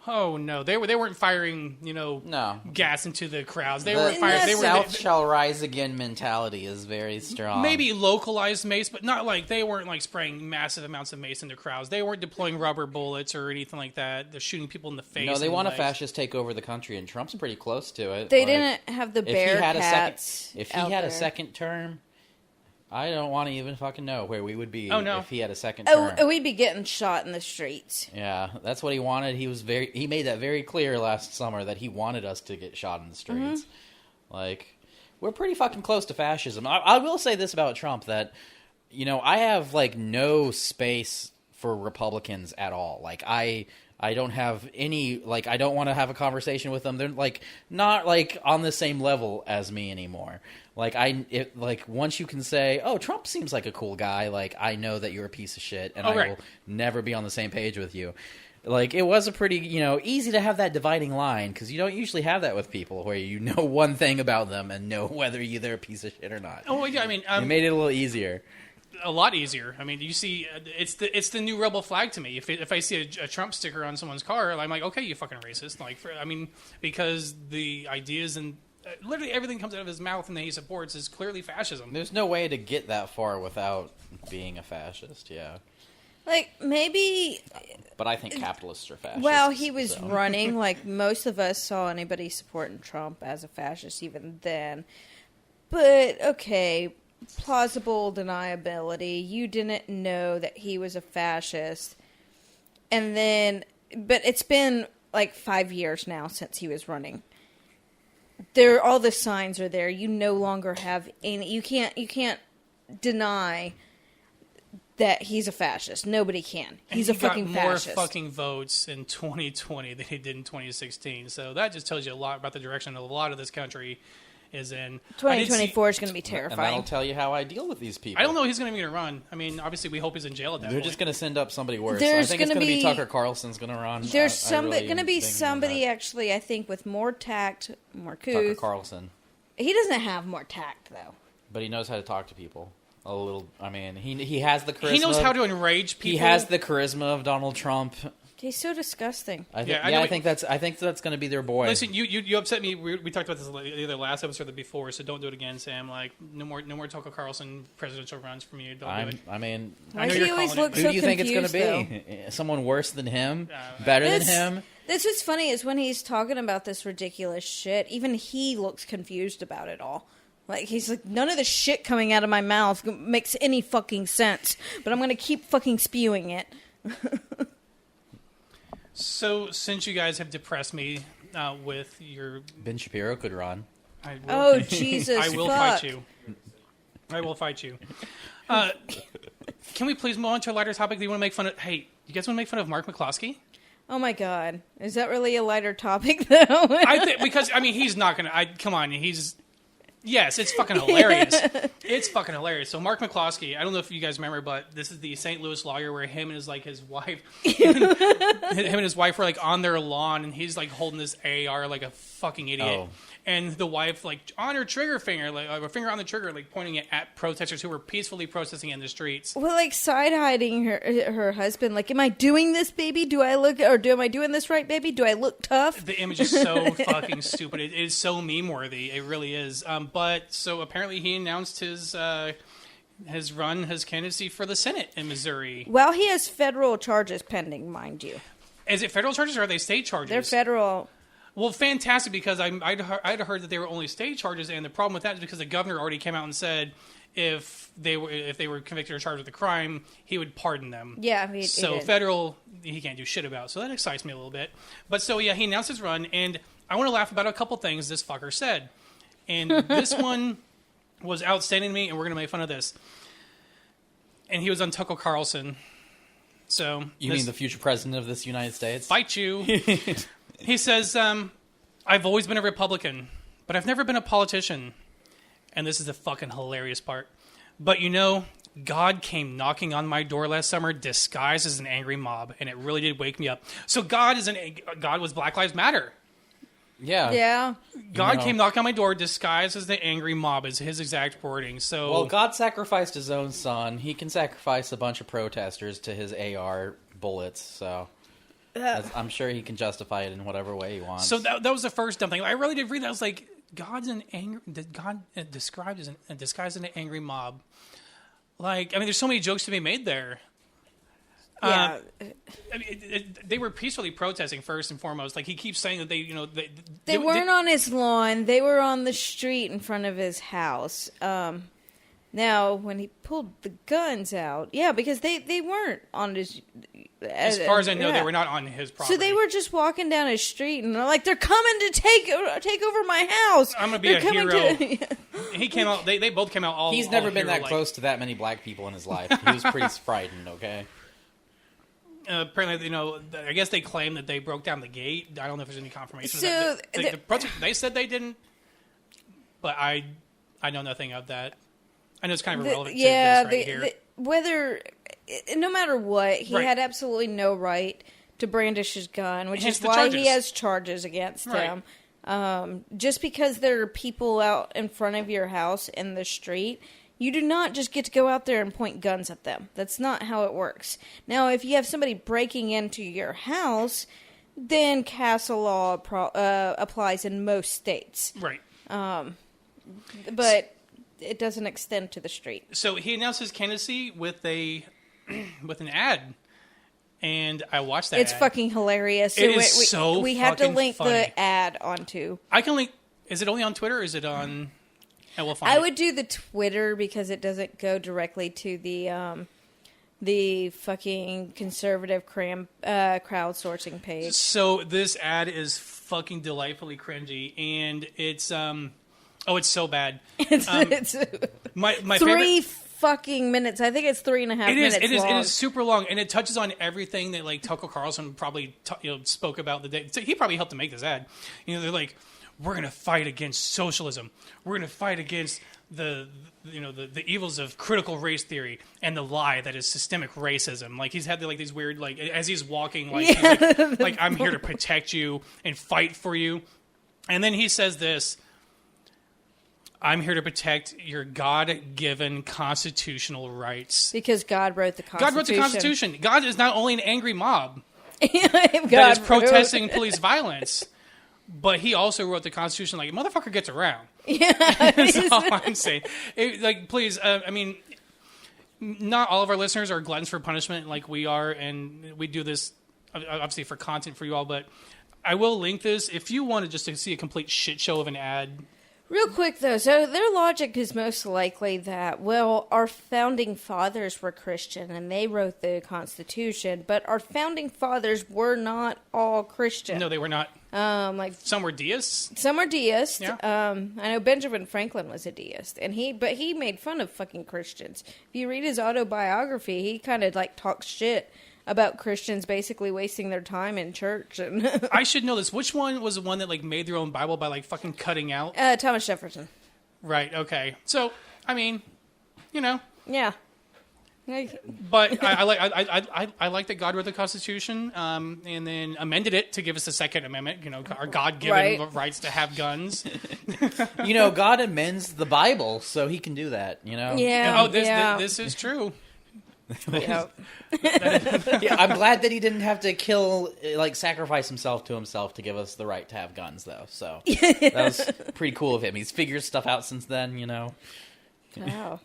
Oh no! They weren't firing no gas into the crowds. They the weren't firing. They were South shall rise again mentality is very strong. Maybe localized mace, but not like they weren't like spraying massive amounts of mace into crowds. They weren't deploying rubber bullets or anything like that. They're shooting people in the face. No, they want a legs. fascist take over the country, and Trump's pretty close to it. They didn't have the Bearcats. If he had a second term, I don't want to even fucking know where we would be if he had a second term. Oh, we'd be getting shot in the streets. Yeah, that's what he wanted. He made that very clear last summer that he wanted us to get shot in the streets. Mm-hmm. Like, we're pretty fucking close to fascism. I will say this about Trump, that, I have, like, no space for Republicans at all. Like, I don't have any, like, I don't want to have a conversation with them. They're, like, not, like, on the same level as me anymore. Like, once you can say, oh, Trump seems like a cool guy, like, I know that you're a piece of shit, and I will never be on the same page with you. Like, it was a pretty, easy to have that dividing line, because you don't usually have that with people, where you know one thing about them and know whether they're a piece of shit or not. Oh, yeah, I mean... it made it a little easier. A lot easier. I mean, you see, it's the new rebel flag to me. If I see a Trump sticker on someone's car, I'm like, okay, you fucking racist. Like, because the ideas and literally everything comes out of his mouth and that he supports is clearly fascism. There's no way to get that far without being a fascist. Yeah. Like, maybe... But I think capitalists are fascists. Well, he was running. Like, most of us saw anybody supporting Trump as a fascist even then. But, okay, plausible deniability. You didn't know that he was a fascist. And then... But it's been, like, 5 years now since he was running. All the signs are there. You no longer have any... You can't deny... that he's a fascist. Nobody can. He's a fucking fascist. He got more fucking votes in 2020 than he did in 2016. So that just tells you a lot about the direction a lot of this country is in. 2024 is going to be terrifying. And that'll tell you how I deal with these people. I don't know he's going to be going to run. I mean, obviously, we hope he's in jail at that point. They're just going to send up somebody worse. I There's think it's gonna going to be be- Tucker Carlson's going to run. There's really going to be think somebody, that. actually, I think, with more tact, more Tucker couth. Carlson. He doesn't have more tact, though. But he knows how to talk to people. A little. I mean, he has the charisma. He knows how to enrage people. He has the charisma of Donald Trump. He's so disgusting. I think that's going to be their boy. Listen, you upset me. We talked about this either last episode or the before, so don't do it again, Sam. Like, no more Tucker Carlson presidential runs from you. Don't do it. I mean, Why do you always look who so do you think it's going confused, to be? Someone worse than him? Better than him? That's what's funny is when he's talking about this ridiculous shit, even he looks confused about it all. Like, he's like, none of the shit coming out of my mouth makes any fucking sense, but I'm going to keep fucking spewing it. So, since you guys have depressed me with your... Ben Shapiro could run. Oh, Jesus, I will fuck. fight you. I will fight you. Can we please move on to a lighter topic? Do you want to make fun of... Hey, you guys want to make fun of Mark Mccloskey? Oh, my God. Is that really a lighter topic, though? I think... Because, I mean, he's not going to... Come on, he's... Yes, it's fucking hilarious. It's fucking hilarious. So Mark Mccloskey, I don't know if you guys remember, but this is the St. Louis lawyer where him and his wife, were like on their lawn, and he's like holding this AR like a fucking idiot. Oh. And the wife, like, on her trigger finger, like, a finger on the trigger, like, pointing it at protesters who were peacefully protesting in the streets. Well, like, side-hiding her husband. Like, am I doing this, baby? Am I doing this right, baby? Do I look tough? The image is so fucking stupid. It is so meme-worthy. It really is. But, so apparently he announced his candidacy for the Senate in Missouri. Well, he has federal charges pending, mind you. Is it federal charges or are they state charges? They're federal. Well, fantastic, because I'd heard that they were only state charges, and the problem with that is because the governor already came out and said if they were convicted or charged with a crime, he would pardon them. Yeah, he did. Federal, he can't do shit about. So that excites me a little bit. But so, yeah, he announced his run, and I want to laugh about a couple things this fucker said. And this one was outstanding to me, and we're going to make fun of this. And he was on Tucker Carlson. So You mean the future president of this United States? Fight you. He says, I've always been a Republican, but I've never been a politician. And this is the fucking hilarious part. But God came knocking on my door last summer disguised as an angry mob, and it really did wake me up. So God was Black Lives Matter. Yeah. Yeah. God came knocking on my door disguised as the angry mob, is his exact wording. So, Well, God sacrificed his own son. He can sacrifice a bunch of protesters to his AR bullets, so... I'm sure he can justify it in whatever way he wants. So that was the first dumb thing. I really did read that. I was like, God described as disguised as an angry mob. Like, I mean, there's so many jokes to be made there. Yeah. They were peacefully protesting first and foremost. Like, he keeps saying that they weren't on his lawn. They were on the street in front of his house. Now, when he pulled the guns out, yeah, because they weren't on his... As far as I know, they were not on his property. So they were just walking down his street, and they're like, they're coming to take over my house. I'm going to be a hero. He came out, they both came out all He's never been that hero-like. close to that many black people in his life. He was pretty frightened, okay? Apparently, I guess they claim that they broke down the gate. I don't know if there's any confirmation So, of that. They said they didn't, but I know nothing of that. I know it's kind of irrelevant to this here. No matter what, he Right. had absolutely no right to brandish his gun, which Hence is the why charges. he has charges against Right. him. Just because there are people out in front of your house in the street, you do not just get to go out there and point guns at them. That's not how it works. Now, if you have somebody breaking into your house, then castle law applies in most states. Right. But it doesn't extend to the street. So he announced his candidacy with an ad, and I watched that. It's ad. fucking hilarious. It is so we have to fucking link funny. the ad onto. I can link. Is it only on Twitter? Or is it on? I will find. I would do the Twitter because it doesn't go directly to the fucking conservative crowdsourcing page. So this ad is fucking delightfully cringy, and it's it's so bad. It's My 3 favorite. fucking minutes. I think it's 3.5 minutes long. It is super long, and it touches on everything that like Tucker Carlson probably spoke about the day. So he probably helped to make this ad. They're like, we're gonna fight against socialism. We're gonna fight against the evils of critical race theory and the lie that is systemic racism. Like he's had these weird as he's walking he's like I'm here to protect you and fight for you, and then he says this. I'm here to protect your God-given constitutional rights. Because God wrote the Constitution. God wrote the Constitution. God is not only an angry mob that that is protesting police violence, but he also wrote the Constitution like, motherfucker gets around. Yeah. That's all I'm saying. Please, I mean, not all of our listeners are gluttons for punishment like we are, and we do this, obviously, for content for you all, but I will link this. If you wanted just to see a complete shit show of an ad... Real quick, though, so their logic is most likely that, well, our founding fathers were Christian and they wrote the Constitution, but our founding fathers were not all Christian. No, they were not. Some were deists. Some are deists. Yeah. I know Benjamin Franklin was a deist, but he made fun of fucking Christians. If you read his autobiography, he kind of talks shit about Christians basically wasting their time in church. And I should know this. Which one was the one that made their own Bible by fucking cutting out? Thomas Jefferson. Right. Okay. So, I mean, you know. Yeah. But I like that God wrote the Constitution, and then amended it to give us the Second Amendment. You know, our God-given rights to have guns. You know, God amends the Bible, so He can do that. You know. Yeah. This is true. Yeah. Yeah, I'm glad that He didn't have to sacrifice Himself to Himself to give us the right to have guns, though. So that was pretty cool of Him. He's figured stuff out since then. You know. Wow.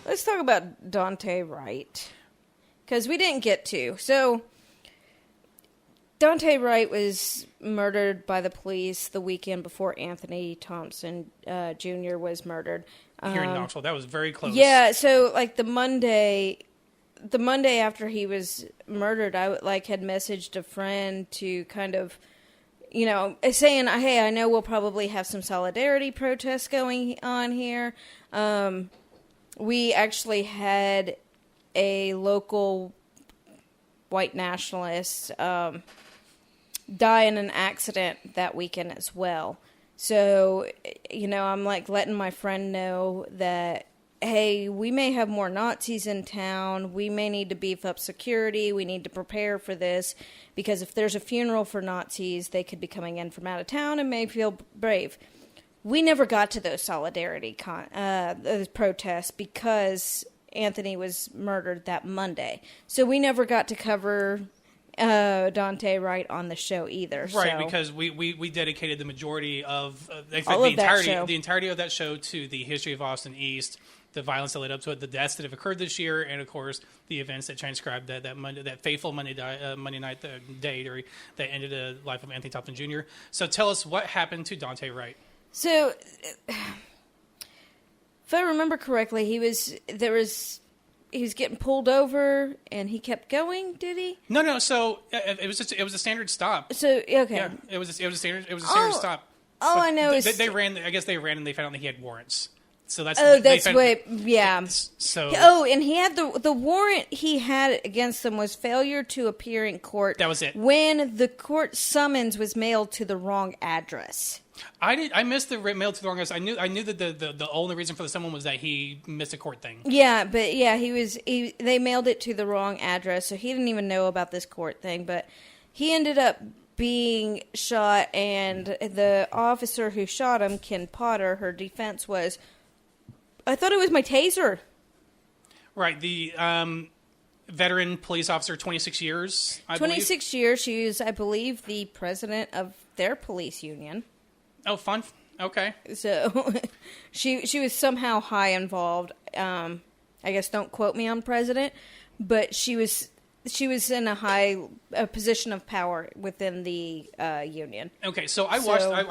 Let's talk about Dante Wright, because we didn't get to. So, Dante Wright was murdered by the police the weekend before Anthony Thompson Jr. was murdered. Here in Knoxville. That was very close. Yeah, so, like, the Monday after he was murdered, I, had messaged a friend to kind of, you know, saying, hey, I know we'll probably have some solidarity protests going on here. We actually had a local white nationalist die in an accident that weekend as well. So, you know, I'm letting my friend know that, hey, we may have more Nazis in town. We may need to beef up security. We need to prepare for this, because if there's a funeral for Nazis, they could be coming in from out of town and may feel brave. We never got to those solidarity those protests because Anthony was murdered that Monday. So we never got to cover Dante Wright on the show either. Right, so. because we dedicated the majority of the entirety of that show to the history of Austin East, the violence that led up to it, the deaths that have occurred this year, and of course the events that transcribed that Monday, that fateful Monday night day that ended the life of Anthony Thompson Jr. So tell us what happened to Dante Wright. So, if I remember correctly, he was getting pulled over and he kept going. Did he? No. So it was a standard stop. So okay, yeah, it was a standard stop. All I know is they ran. I guess they ran and they found out that he had warrants. So that's yeah. So and he had the warrant he had against them was failure to appear in court. That was it. When the court summons was mailed to the wrong address. I missed the mail to the wrong address. I knew that the only reason for the summons was that he missed a court thing. Yeah, but yeah, they mailed it to the wrong address, so he didn't even know about this court thing. But he ended up being shot, and the officer who shot him, Ken Potter, her defense was, I thought it was my taser. Right, the veteran police officer, 26 years. 26 years. She was, I believe, the president of their police union. Oh, fun. Okay. So she was somehow high involved. I guess don't quote me on president, but she was in a high position of power within the union. Okay, so I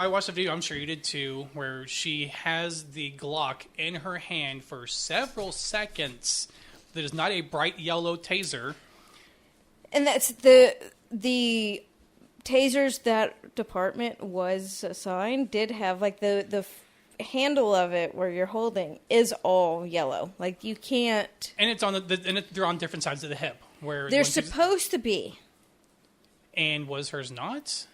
watched a video, I'm sure you did too, where she has the Glock in her hand for several seconds. That is not a bright yellow taser. And that's the tasers that department was assigned did have the handle of it where you're holding is all yellow. Like you can't. And it's on they're on different sides of the hip where they're supposed to be. And was hers not?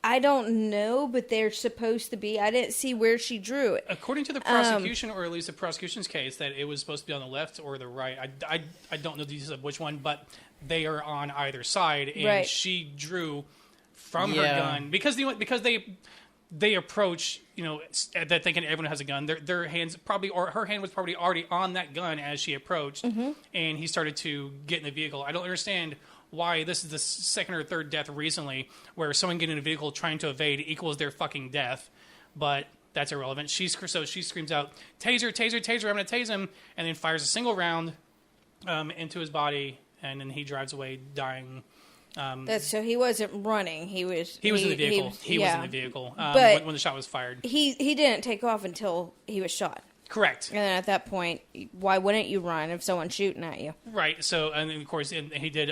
I don't know, but they're supposed to be. I didn't see where she drew it. According to the prosecution, or at least the prosecution's case, that it was supposed to be on the left or the right. I don't know the details of which one, but they are on either side, and right. She drew from her gun because they approach, that thinking everyone has a gun. Their hands probably, or her hand was probably already on that gun as she approached, and he started to get in the vehicle. I don't understand why this is the second or third death recently where someone getting in a vehicle trying to evade equals their fucking death, but that's irrelevant. She screams out, "Taser, taser, taser, I'm going to tase him," and then fires a single round into his body, and then he drives away dying. So he wasn't running. He was in the vehicle. He was in the vehicle but when the shot was fired. He didn't take off until he was shot. Correct. And then at that point, why wouldn't you run if someone's shooting at you? Right. So, and then of course, he did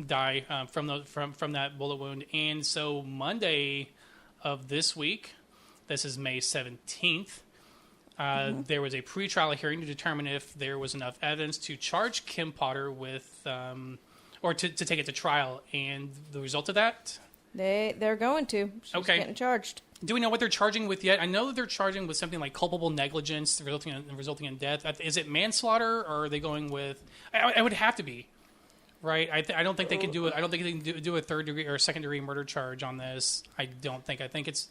die from that bullet wound. And so Monday of this week, this is May 17th, there was a pretrial hearing to determine if there was enough evidence to charge Kim Potter with, or to take it to trial. And the result of that? They're going to. She's getting charged. Do we know what they're charging with yet? I know that they're charging with something like culpable negligence resulting in death. Is it manslaughter, or are they going with? I would have to be, right? I don't think they can do it. I don't think they can do a third degree or second degree murder charge on this. I don't think. I think it's.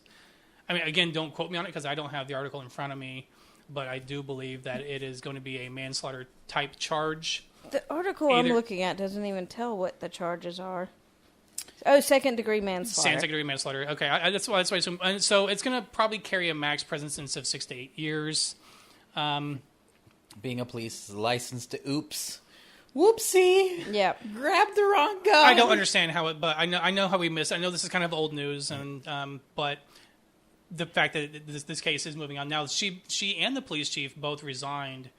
I mean, again, don't quote me on it because I don't have the article in front of me, but I do believe that it is going to be a manslaughter type charge. The article I'm looking at doesn't even tell what the charges are. Oh, second-degree manslaughter. Second-degree manslaughter. Okay, that's why I assume. And so it's going to probably carry a max prison sentence of 6 to 8 years. Being a police license to oops. Whoopsie. Yep. Grabbed the wrong gun. I don't understand how it, but I know how we missed. I know this is kind of old news, and but the fact that this case is moving on now. She and the police chief both resigned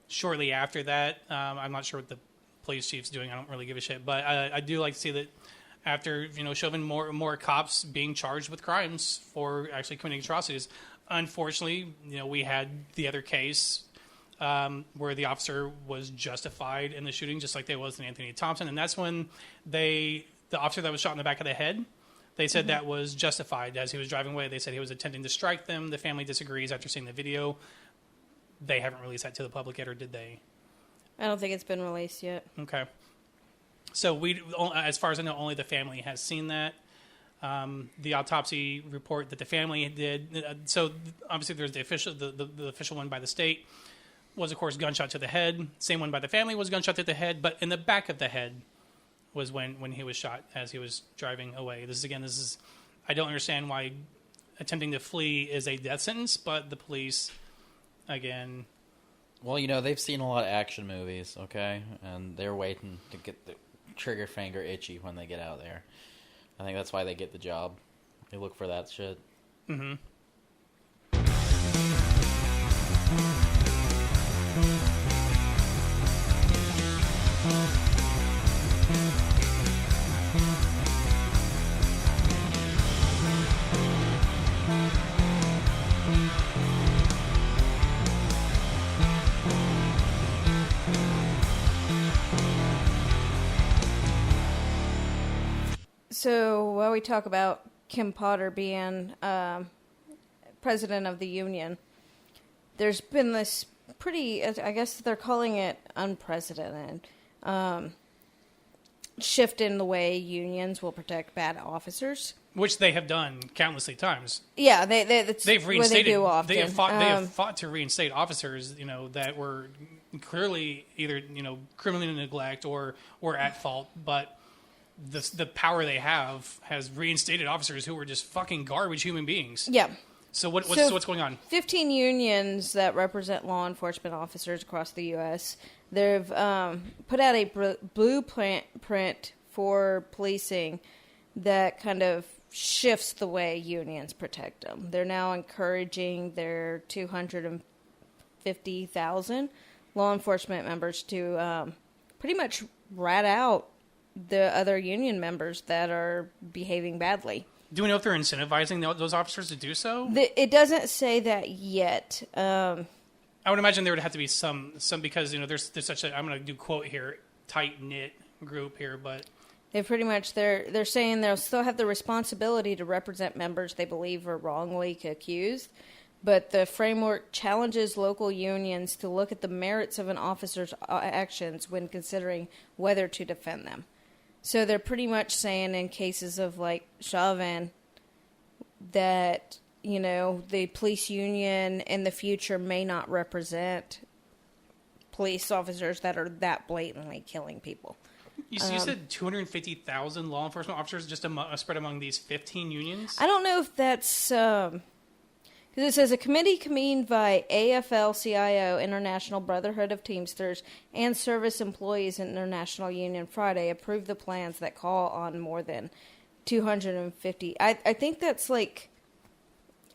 shortly after that. I'm not sure what the police chief's doing. I don't really give a shit, but I do like to see that. After shoving more cops being charged with crimes for actually committing atrocities, unfortunately, we had the other case where the officer was justified in the shooting, just like they was in Anthony Thompson, and that's when the officer that was shot in the back of the head, they said that was justified as he was driving away. They said he was attempting to strike them. The family disagrees after seeing the video. They haven't released that to the public yet, or did they? I don't think it's been released yet. Okay. So as far as I know, only the family has seen that. The autopsy report that the family did. So obviously, there's the official one by the state was, of course, gunshot to the head. Same one by the family was gunshot to the head, but in the back of the head was when he was shot as he was driving away. This is I don't understand why attempting to flee is a death sentence, but the police, again. Well, they've seen a lot of action movies, okay, and they're waiting to get the trigger finger itchy when they get out there. I think that's why they get the job. They look for that shit. Mm-hmm. So while we talk about Kim Potter being president of the union, there's been this pretty, I guess they're calling it unprecedented, shift in the way unions will protect bad officers. Which they have done countlessly times. Yeah, they've reinstated. They do often. They have fought to reinstate officers, that were clearly either criminally neglect or at fault, but the power they have has reinstated officers who were just fucking garbage human beings. Yeah. So what's going on? 15 unions that represent law enforcement officers across the U.S. They've put out a blueprint for policing that kind of shifts the way unions protect them. They're now encouraging their 250,000 law enforcement members to pretty much rat out the other union members that are behaving badly. Do we know if they're incentivizing those officers to do so? It doesn't say that yet. I would imagine there would have to be some because there's such a, I'm going to do quote here, tight knit group here, but they pretty much they're saying they'll still have the responsibility to represent members they believe are wrongly accused, but the framework challenges local unions to look at the merits of an officer's actions when considering whether to defend them. So they're pretty much saying in cases of like Chauvin that, the police union in the future may not represent police officers that are that blatantly killing people. You said 250,000 law enforcement officers just spread among these 15 unions? I don't know if that's... Because it says a committee convened by AFL-CIO, International Brotherhood of Teamsters, and Service Employees International Union Friday approved the plans that call on more than 250. I think that's like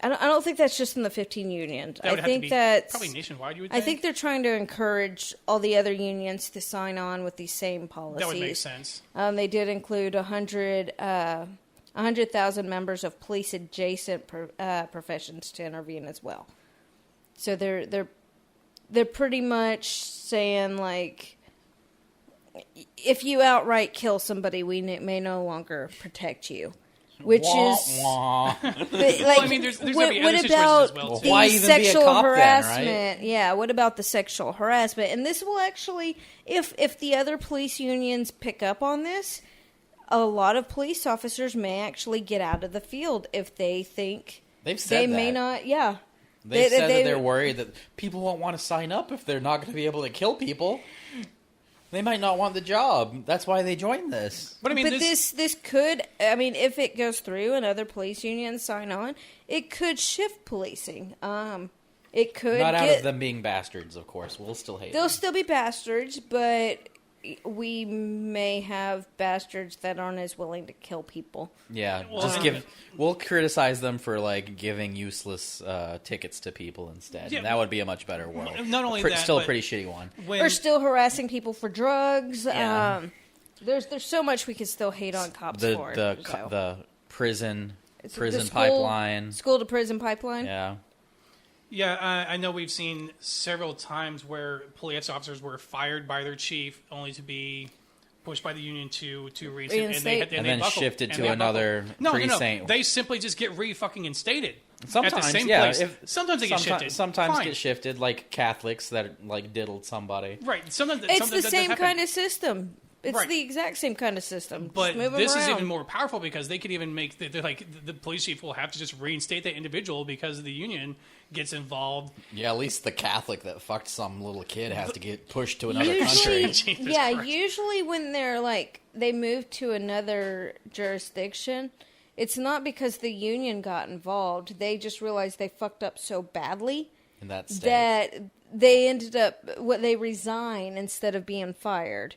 I don't think that's just in the 15 unions. That would I have to think be that's probably nationwide. You would I think they're trying to encourage all the other unions to sign on with these same policies. that would make sense. They did include 100,000 members of police adjacent professions to intervene as well. So they're pretty much saying, like, if you outright kill somebody, we may no longer protect you. Which is, wah. like, Well, I mean, there's what gonna be other situations about as well, the too. Why even be a sexual cop then, harassment? right? Yeah, what about the sexual harassment? And this will actually, if the other police unions pick up on this, a lot of police officers may actually get out of the field if they think They've said they that. may not. Yeah, They've said that they're worried that people won't want to sign up if they're not going to be able to kill people. They might not want the job. That's why they joined this. But I mean, this could, I mean, if it goes through and other police unions sign on, it could shift policing. It could Not out of them being bastards, of course. We'll still hate them. They'll still be bastards, but we may have bastards that aren't as willing to kill people. Yeah, Well, just and- we'll criticize them for, like, giving useless tickets to people instead. Yeah. And that would be a much better world. Not only that, still a but pretty shitty one. Or still harassing people for drugs. Yeah. There's so much we could still hate on cops for. The prison The pipeline. School to prison pipeline. Yeah. Yeah, I know we've seen several times where police officers were fired by their chief only to be pushed by the union to reinstate, And then shifted to another precinct. No. They simply just get fucking instated. Sometimes, at the same yeah. place. Sometimes they get shifted. Sometimes Fine. get shifted, like Catholics that, like, diddled somebody. Right. Sometimes It's the same kind of system. It's Right. the exact same kind of system. But Just move 'em this is around. even more powerful because they could even make they're like the police chief will have to just reinstate that individual because the union gets involved. Yeah, at least the Catholic that fucked some little kid has to get pushed to another Usually, country. Jesus yeah, Christ. usually when they're like they move to another jurisdiction, it's not because the union got involved. They just realized they fucked up so badly In that state. that they ended up they resign instead of being fired.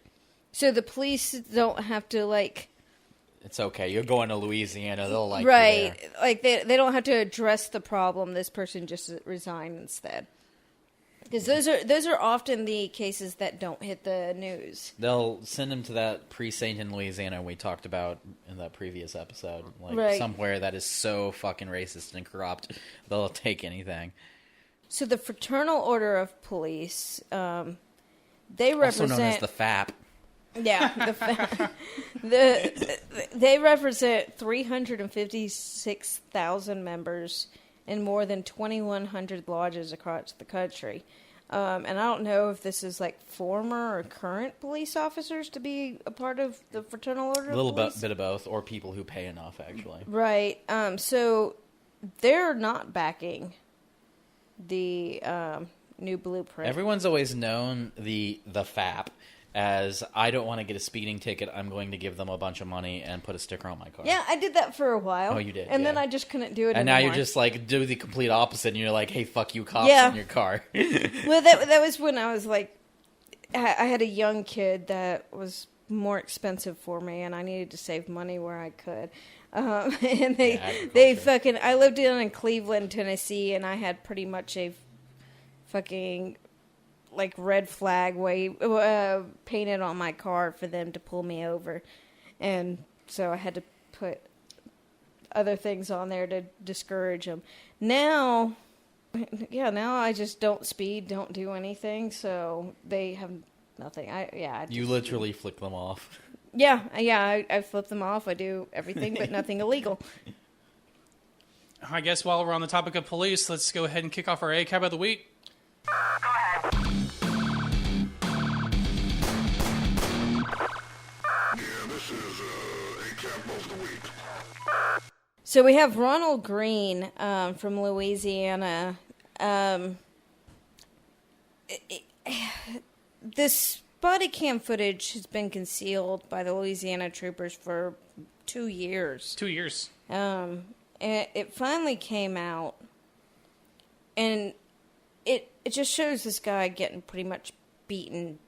So the police don't have to like It's okay. You're going to Louisiana. They'll like right, you there. like they don't have to address the problem. This person just resigned instead. Because those are often the cases that don't hit the news. They'll send him to that precinct in Louisiana we talked about in that previous episode. Like Right. somewhere that is so fucking racist and corrupt, they'll take So the Fraternal Order of Police, they Also represent known as the FAP. yeah, they represent 356,000 members in more than 2,100 lodges across the country. And I don't know if this is like former or current police officers to be a part of the Fraternal Order A little of Police. bit of both, or people who pay enough, actually. Right. So they're not backing the new blueprint. Everyone's always known the FAP as, I don't want to get a speeding ticket, I'm going to give them a bunch of money and put a sticker on my car. Yeah, I did that for a while. Oh, you did, And then yeah. I just couldn't do it And anymore. now you're just like, do the complete opposite, and you're like, hey, fuck you, cops Yeah. in your car. Well, that was when I was like, I had a young kid that was more expensive for me, and I needed to save money where I could. And they agriculture. fucking, I lived in Cleveland, Tennessee, and I had pretty much a fucking like red flag painted on my car for them to pull me over, and so I had to put other things on there to discourage them. Now I just don't speed, don't do anything, so they have nothing. You literally flick them off. I flip them off. I do everything but nothing illegal. I guess while we're on the topic of police, let's go ahead and kick off our ACAB of the week. This is ACAB of the week. So we have Ronald Green from Louisiana. This body cam footage has been concealed by the Louisiana troopers for 2 years. 2 years. And it finally came out, and it just shows this guy getting pretty much beaten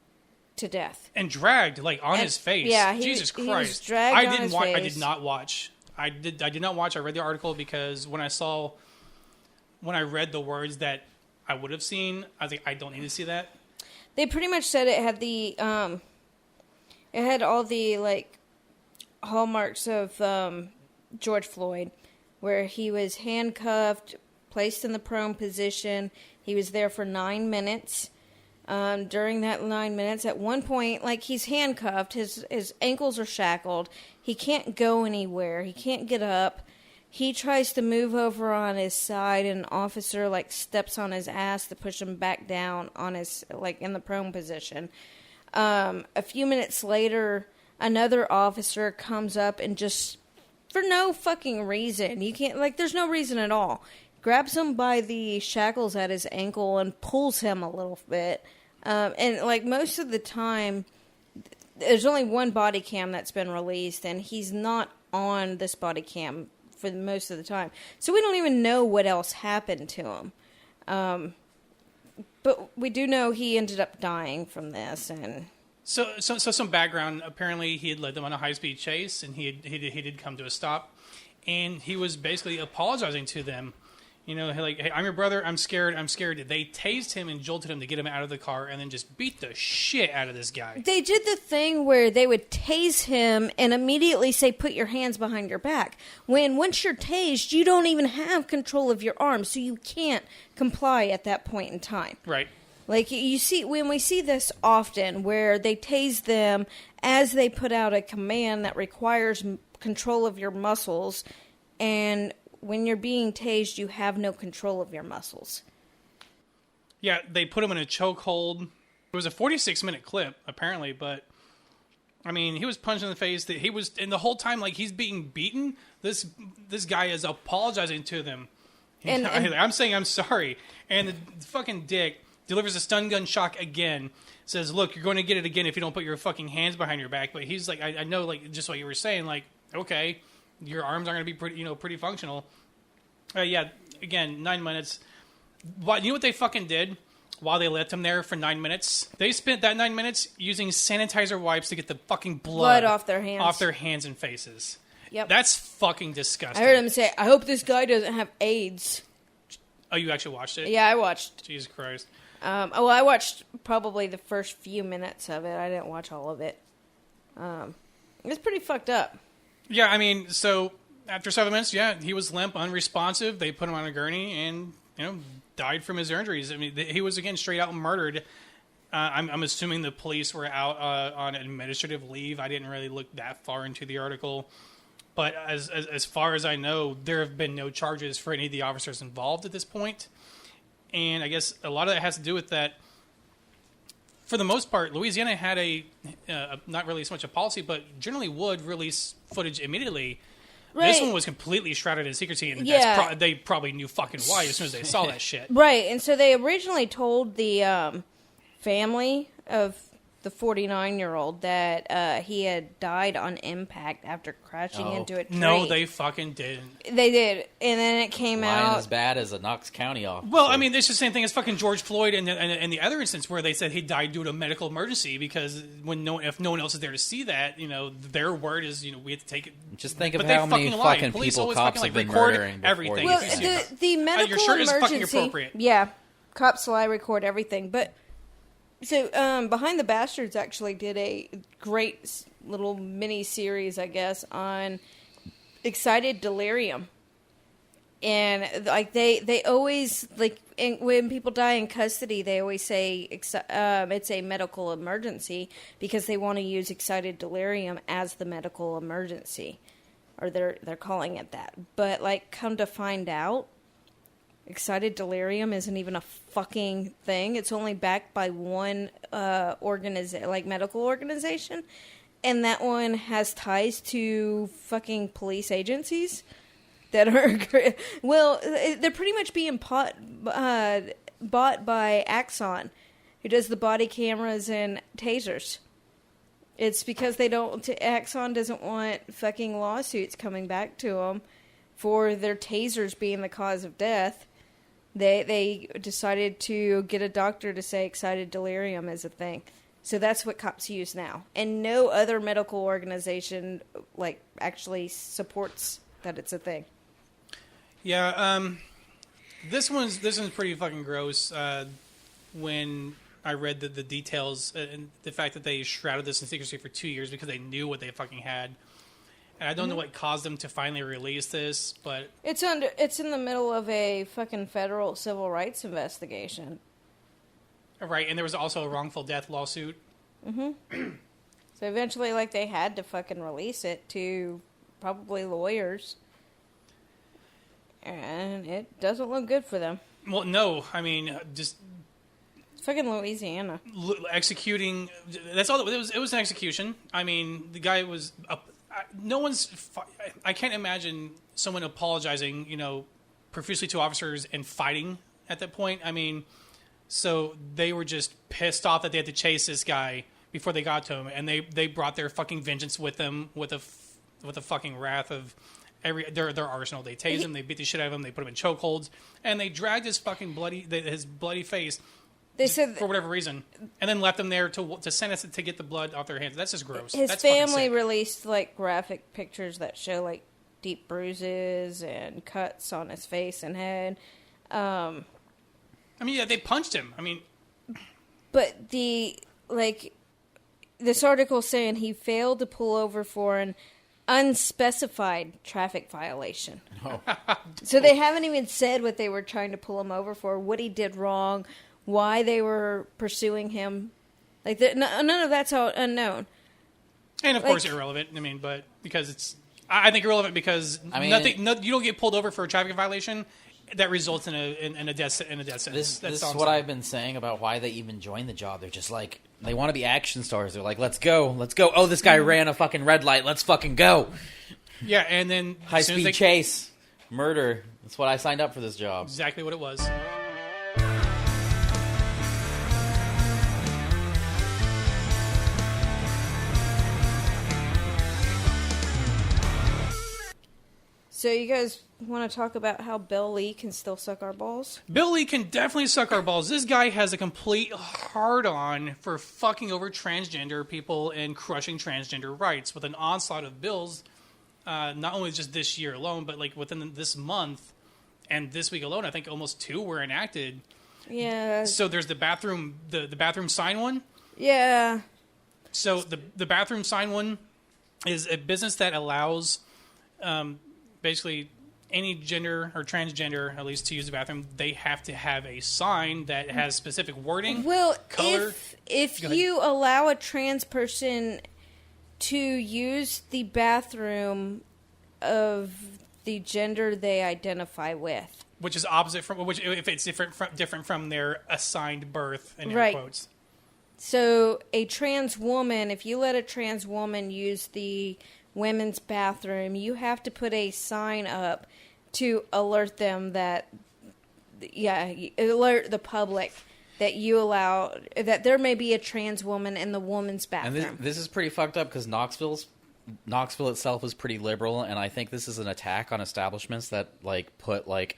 to death. And dragged, like, on his face. Yeah, Jesus he was Christ. dragged on his I face. did not watch. I did not watch. I read the article because when I saw when I read the words that I would have seen, I was like, I don't need to see that. They pretty much said it had it had all the, like, hallmarks of George Floyd, where he was handcuffed, placed in the prone position. He was there for 9 minutes. During that 9 minutes, at one point, like, he's handcuffed, his ankles are shackled, he can't go anywhere, he can't get up. He tries to move over on his side, and an officer, like, steps on his ass to push him back down on his, like, in the prone position. A few minutes later, another officer comes up and just, for no fucking reason, you can't, like, there's no reason at all, grabs him by the shackles at his ankle and pulls him a little bit. And, like, most of the time, there's only one body cam that's been released, and he's not on this body cam for most of the time. So we don't even know what else happened to him. But we do know he ended up dying from this. And So some background. Apparently, he had led them on a high-speed chase, and he did come to a stop. And he was basically apologizing to them. You know, like, hey, I'm your brother, I'm scared. They tased him and jolted him to get him out of the car and then just beat the shit out of this guy. They did the thing where they would tase him and immediately say, put your hands behind your back. When once you're tased, you don't even have control of your arms, so you can't comply at that point in time. Right. Like, you see, when we see this often, where they tase them as they put out a command that requires control of your muscles, and when you're being tased, you have no control of your muscles. Yeah, they put him in a chokehold. It was a 46-minute clip, apparently, but, I mean, he was punched in the face. And the whole time, like, he's being beaten, this guy is apologizing to them. And I'm saying I'm sorry. And the fucking dick delivers a stun gun shock again. Says, look, you're going to get it again if you don't put your fucking hands behind your back. But he's like, I know, like, just what you were saying, like, okay, your arms aren't going to be pretty functional. Yeah, again, 9 minutes. You know what they fucking did while they left him there for 9 minutes? They spent that 9 minutes using sanitizer wipes to get the fucking blood off their hands. Off their hands and faces. Yep. That's fucking disgusting. I heard him say, I hope this guy doesn't have AIDS. Oh, you actually watched it? Yeah, I watched. Jesus Christ. I watched probably the first few minutes of it. I didn't watch all of it. It's pretty fucked up. Yeah, I mean, so after 7 minutes, yeah, he was limp, unresponsive. They put him on a gurney and, died from his injuries. I mean, he was, again, straight out murdered. I'm assuming the police were out on administrative leave. I didn't really look that far into the article. But as far as I know, there have been no charges for any of the officers involved at this point. And I guess a lot of that has to do with that. For the most part, Louisiana had not really so much a policy, but generally would release footage immediately. Right. This one was completely shrouded in secrecy, and they probably knew fucking why as soon as they saw that shit. Right, and so they originally told the family of the 49-year-old that he had died on impact after crashing into a tree. No, they fucking didn't. They did, and then it came out as bad as a Knox County officer. Well, I mean, it's the same thing as fucking George Floyd and the other instance where they said he died due to a medical emergency because if no one else is there to see that, their word is, we have to take it. Just think of how many fucking people cops have been murdering everything. Well, the medical your shirt emergency, is fucking appropriate. Yeah, cops lie, record everything, but. So, Behind the Bastards actually did a great little mini-series, I guess, on excited delirium. And, like, they always, like, when people die in custody, they always say it's a medical emergency because they want to use excited delirium as the medical emergency. Or they're calling it that. But, like, come to find out, excited delirium isn't even a fucking thing. It's only backed by one medical organization, and that one has ties to fucking police agencies that are they're pretty much being bought by Axon, who does the body cameras and tasers. It's because Axon doesn't want fucking lawsuits coming back to them for their tasers being the cause of death. They decided to get a doctor to say excited delirium is a thing. So that's what cops use now. And no other medical organization, actually supports that it's a thing. Yeah, This one's pretty fucking gross. When I read the details and the fact that they shrouded this in secrecy for 2 years because they knew what they fucking had. And I don't know what caused them to finally release this, but It's in the middle of a fucking federal civil rights investigation. right. And there was also a wrongful death lawsuit. So eventually, like, they had to fucking release it to probably lawyers. And it doesn't look good for them. Well, no, I mean, just It's fucking Louisiana. executing. That's all. It was an execution. I mean, the guy was. I can't imagine someone apologizing, profusely to officers and fighting at that point. I mean, so they were just pissed off that they had to chase this guy before they got to him, and they brought their fucking vengeance with them with a fucking wrath of their arsenal. They tased him, they beat the shit out of him, they put him in chokeholds, and they dragged his fucking his bloody face. They said For whatever reason, and then left them there to sentence it to get the blood off their hands. That's just gross. his That's fucking family sick. released, like, graphic pictures that show, like, deep bruises and cuts on his face and head. I mean, yeah, they punched him. I mean, But this article saying he failed to pull over for an unspecified traffic violation. Oh. So they haven't even said what they were trying to pull him over for, what he did wrong, why they were pursuing him. Like, none of that's all unknown. and of course irrelevant. I mean, but because it's, I think irrelevant because you don't get pulled over for a traffic violation that results in a death sentence. This That's is all I'm what saying. I've been saying about why they even joined the job. They're just like, they want to be action stars. They're like, let's go. Oh, this guy ran a fucking red light. Let's fucking go. Yeah, and then High as soon as speed chase, murder. That's what I signed up for this job. Exactly what it was. So you guys want to talk about how Bill Lee can still suck our balls? Bill Lee can definitely suck our balls. This guy has a complete hard-on for fucking over transgender people and crushing transgender rights with an onslaught of bills, not only just this year alone, but like within this month and this week alone, I think almost 2 were enacted. Yeah. So there's the bathroom sign one. Yeah. So the bathroom sign one is a business that allows basically any gender or transgender, at least to use the bathroom, they have to have a sign that has specific wording, Well, color. if Go ahead. you allow a trans person to use the bathroom of the gender they identify with, Which is opposite from which if it's different from their assigned birth in air Right. quotes. so a trans woman, if you let a trans woman use the women's bathroom, you have to put a sign up to alert them alert the public that you allow, that there may be a trans woman in the woman's And bathroom. this is pretty fucked up because Knoxville itself is pretty liberal, and I think this is an attack on establishments that like put like,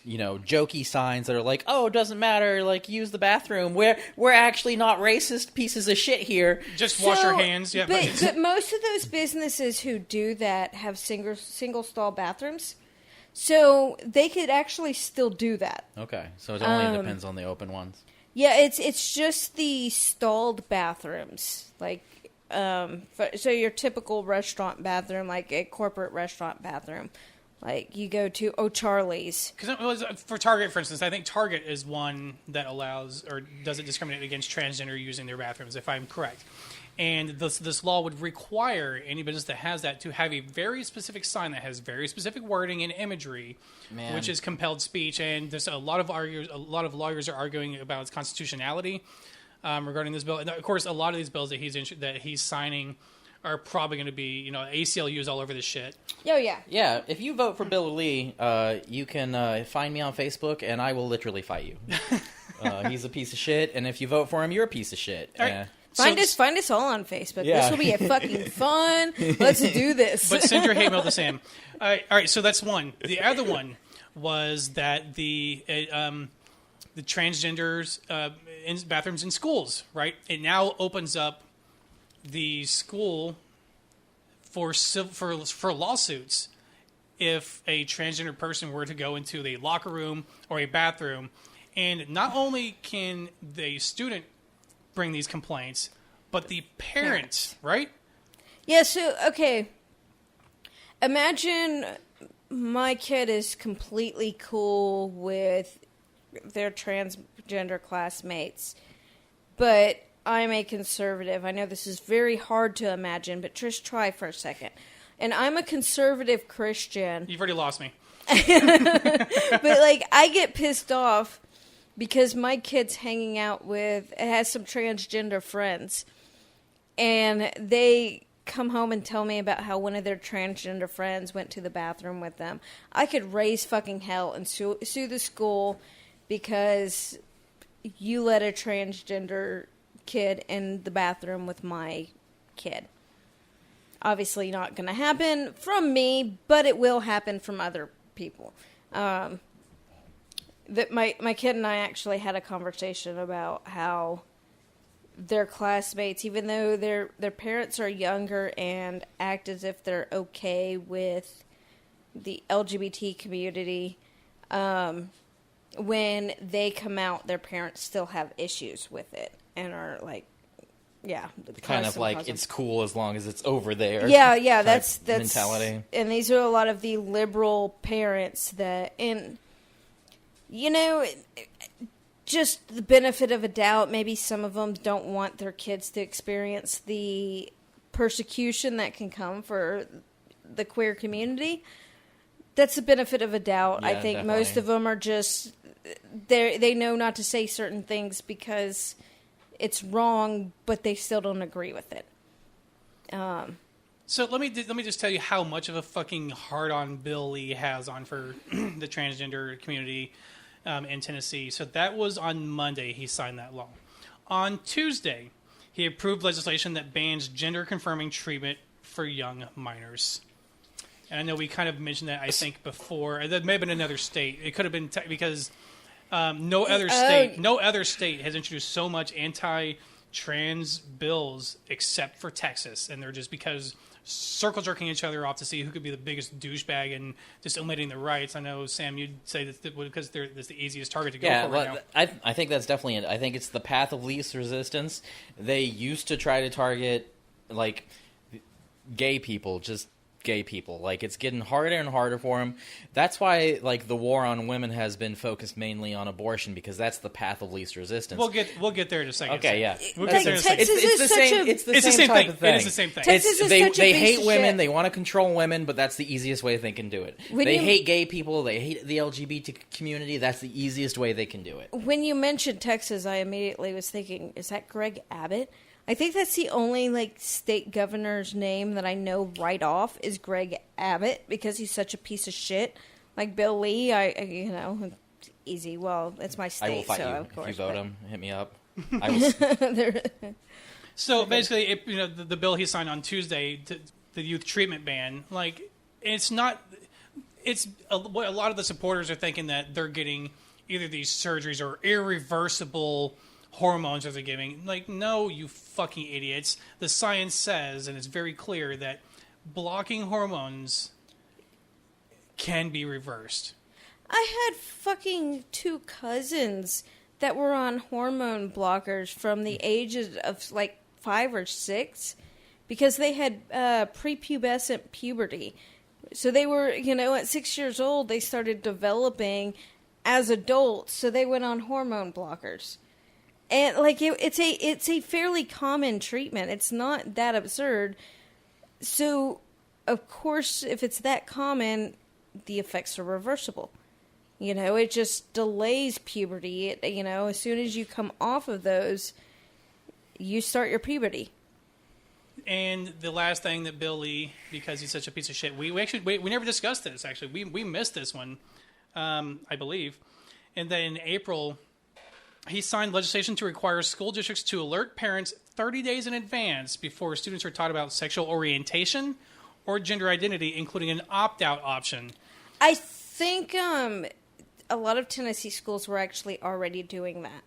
jokey signs that are like, oh, it doesn't matter, like use the bathroom. We're actually not racist pieces of shit here. Just wash your hands. Yeah, but most of those businesses who do that have single stall bathrooms, so they could actually still do that. Okay, so it only depends on the open ones. Yeah, it's just the stalled bathrooms, like so your typical restaurant bathroom, like a corporate restaurant bathroom, like you go to O'Charlie's. Because for Target, for instance, I think Target is one that allows or doesn't discriminate against transgender using their bathrooms, if I'm correct. And this law would require any business that has that to have a very specific sign that has very specific wording and imagery, which is compelled speech. And there's a lot of lawyers are arguing about its constitutionality regarding this bill. And of course, a lot of these bills that he's signing are probably going to be, ACLUs all over this shit. Oh yeah, Yeah, if you vote for Bill Lee, you can find me on Facebook, and I will literally fight you. He's a piece of shit, and if you vote for him, you're a piece of shit. All right. find us all on Facebook. Yeah. This will be a fucking fun. Let's do this. But send your hate mail to Sam. All right, so that's one. The other one was that the transgenders in bathrooms in schools, right? It now opens up the school for lawsuits if a transgender person were to go into the locker room or a bathroom, and not only can the student bring these complaints, but the parents, right? Yeah, so, okay. Imagine my kid is completely cool with their transgender classmates, but I'm a conservative. I know this is very hard to imagine, but just try for a second. And I'm a conservative Christian. You've already lost me. But, like, I get pissed off because my kid's hanging out with, has some transgender friends, and they come home and tell me about how one of their transgender friends went to the bathroom with them. I could raise fucking hell and sue the school because you let a transgender kid in the bathroom with my kid. Obviously not going to happen from me, but it will happen from other people. That my kid and I actually had a conversation about how their classmates, even though their parents are younger and act as if they're okay with the LGBT community, when they come out, their parents still have issues with it and are like, yeah, kind of like it's cool as long as it's over there. Yeah, that's mentality. And these are a lot of the liberal parents that, and you know, just the benefit of a doubt, maybe some of them don't want their kids to experience the persecution that can come for the queer community. That's the benefit of a doubt. Yeah, I think definitely. most of them are just, they know not to say certain things because it's wrong, but they still don't agree with it. So let me just tell you how much of a fucking hard-on Bill Lee has on for the transgender community in Tennessee. So that was on Monday he signed that law. On Tuesday, he approved legislation that bans gender-confirming treatment for young minors. And I know we kind of mentioned that, I think, before. That may have been another state. It could have been because no other state has introduced so much anti-trans bills except for Texas. And they're just because circle jerking each other off to see who could be the biggest douchebag and just eliminating the rights. I know, Sam, you'd say that because that's the easiest target to go for right now. I think that's definitely it. I think it's the path of least resistance. They used to try to target, like, gay people, just gay people. Like, it's getting harder and harder for them. That's why, like, the war on women has been focused mainly on abortion, because that's the path of least resistance. We'll get there in a second. Okay, yeah. We'll get there in a second. It's the same type of thing. It is the same thing. Texas is they such a piece hate of women. shit. They want to control women, but that's the easiest way they can do it. They hate gay people. They hate the LGBT community. That's the easiest way they can do it. When you mentioned Texas, I immediately was thinking, is that Greg Abbott? I think that's the only, like, state governor's name that I know right off is Greg Abbott, because he's such a piece of shit. Like Bill Lee, easy. Well, it's my state, I will fight so you. of course. If you vote him, hit me up. I will. So basically, the bill he signed on Tuesday, the youth treatment ban, like, it's not. It's what a lot of the supporters are thinking, that they're getting either these surgeries or irreversible hormones that they're giving. Like, no, you fucking idiots. The science says, and it's very clear, that blocking hormones can be reversed. I had fucking 2 cousins that were on hormone blockers from the ages of, like, 5 or 6 because they had prepubescent puberty. So they were, at 6 years old, they started developing as adults, so they went on hormone blockers. And, like, it's a fairly common treatment. It's not that absurd. So, of course, if it's that common, the effects are reversible. It just delays puberty. As soon as you come off of those, you start your puberty. And the last thing that Bill Lee, because he's such a piece of shit, we never discussed this, actually. We missed this one, I believe. And then in April, he signed legislation to require school districts to alert parents 30 days in advance before students are taught about sexual orientation or gender identity, including an opt-out option. I think a lot of Tennessee schools were actually already doing that.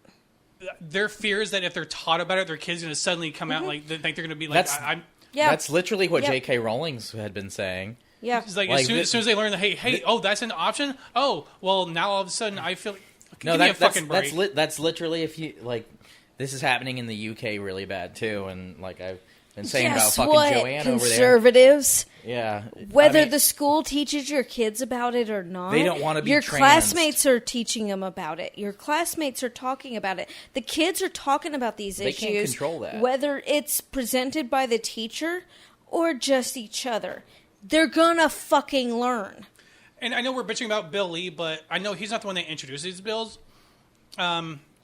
Their fear is that if they're taught about it, their kids are going to suddenly come out like they think they're going to be like, That's literally what J.K. Rowling had been saying. Yeah. It's like, Like as soon as they learn that, hey, oh, that's an option. Oh, well, now all of a sudden I feel. No, give me a fucking break. that's literally if you like. This is happening in the UK really bad too, and like I've been saying about Guess fucking what, Joanne over there. conservatives? Yeah, Whether I mean, the school teaches your kids about it or not, They don't wanna be your transed. classmates are teaching them about it. Your classmates are talking about it. The kids are talking about these They issues. can't control that. Whether it's presented by the teacher or just each other. They're gonna fucking learn. And I know we're bitching about Bill Lee, but I know he's not the one that introduced these bills.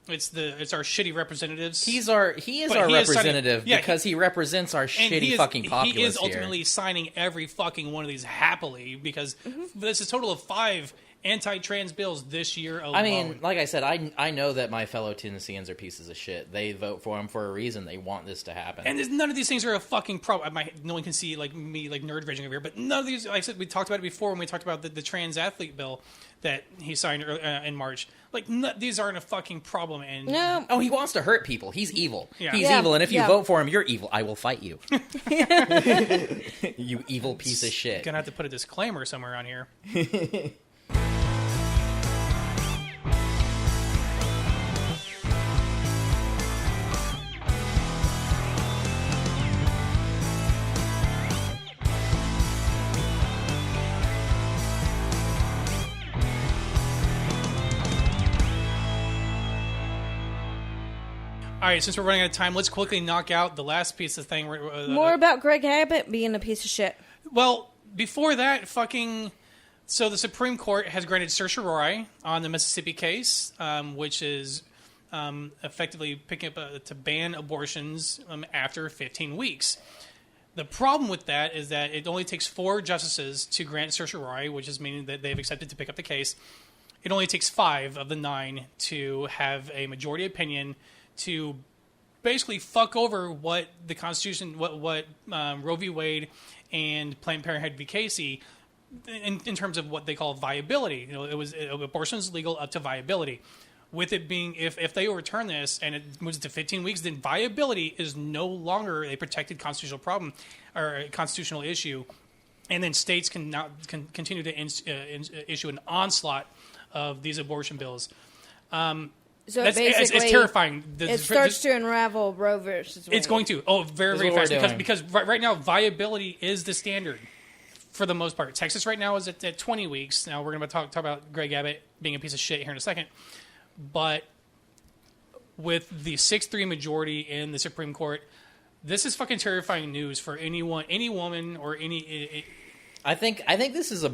It's our shitty representatives. he is our signing- representative yeah, because he represents our and shitty fucking populace he is here. ultimately signing every fucking one of these happily because there's a total of 5 anti-trans bills this year alone. I mean, like I said, I know that my fellow Tennesseans are pieces of shit. They vote for him for a reason. They want this to happen. and none of these things are a fucking problem. No one can see like me like nerd raging over here, but none of these. Like I said, we talked about it before when we talked about the trans athlete bill that he signed in March. Like these aren't a fucking problem. And No. Oh, he wants to hurt people. He's evil. Yeah. He's Yeah, evil, and if you yeah. vote for him, you're evil. I will fight you. You evil piece of shit. gonna have to put a disclaimer somewhere on here. All right, since we're running out of time, let's quickly knock out the last piece of thing. More about Greg Abbott being a piece of shit. Well, before that, so the Supreme Court has granted certiorari on the Mississippi case, which is effectively picking up to ban abortions after 15 weeks. The problem with that is that it only takes 4 justices to grant certiorari, which is meaning that they've accepted to pick up the case. It only takes 5 of the 9 to have a majority opinion to basically fuck over what the Constitution, what Roe v. Wade and Planned Parenthood v. Casey, in terms of what they call viability. You know, abortion is legal up to viability. With it being, if they overturn this and it moves to 15 weeks, then viability is no longer a protected constitutional problem or a constitutional issue, and then states can continue to issue an onslaught of these abortion bills. So It's basically, terrifying. It starts to unravel Roe versus Wade. It's going to. Oh, very, very That's fast. what we're Because right now, viability is the standard for the most part. Texas right now is at 20 weeks. Now, we're going to talk about Greg Abbott being a piece of shit here in a second. But with the 6-3 majority in the Supreme Court, this is fucking terrifying news for anyone, any woman, or any... I think this is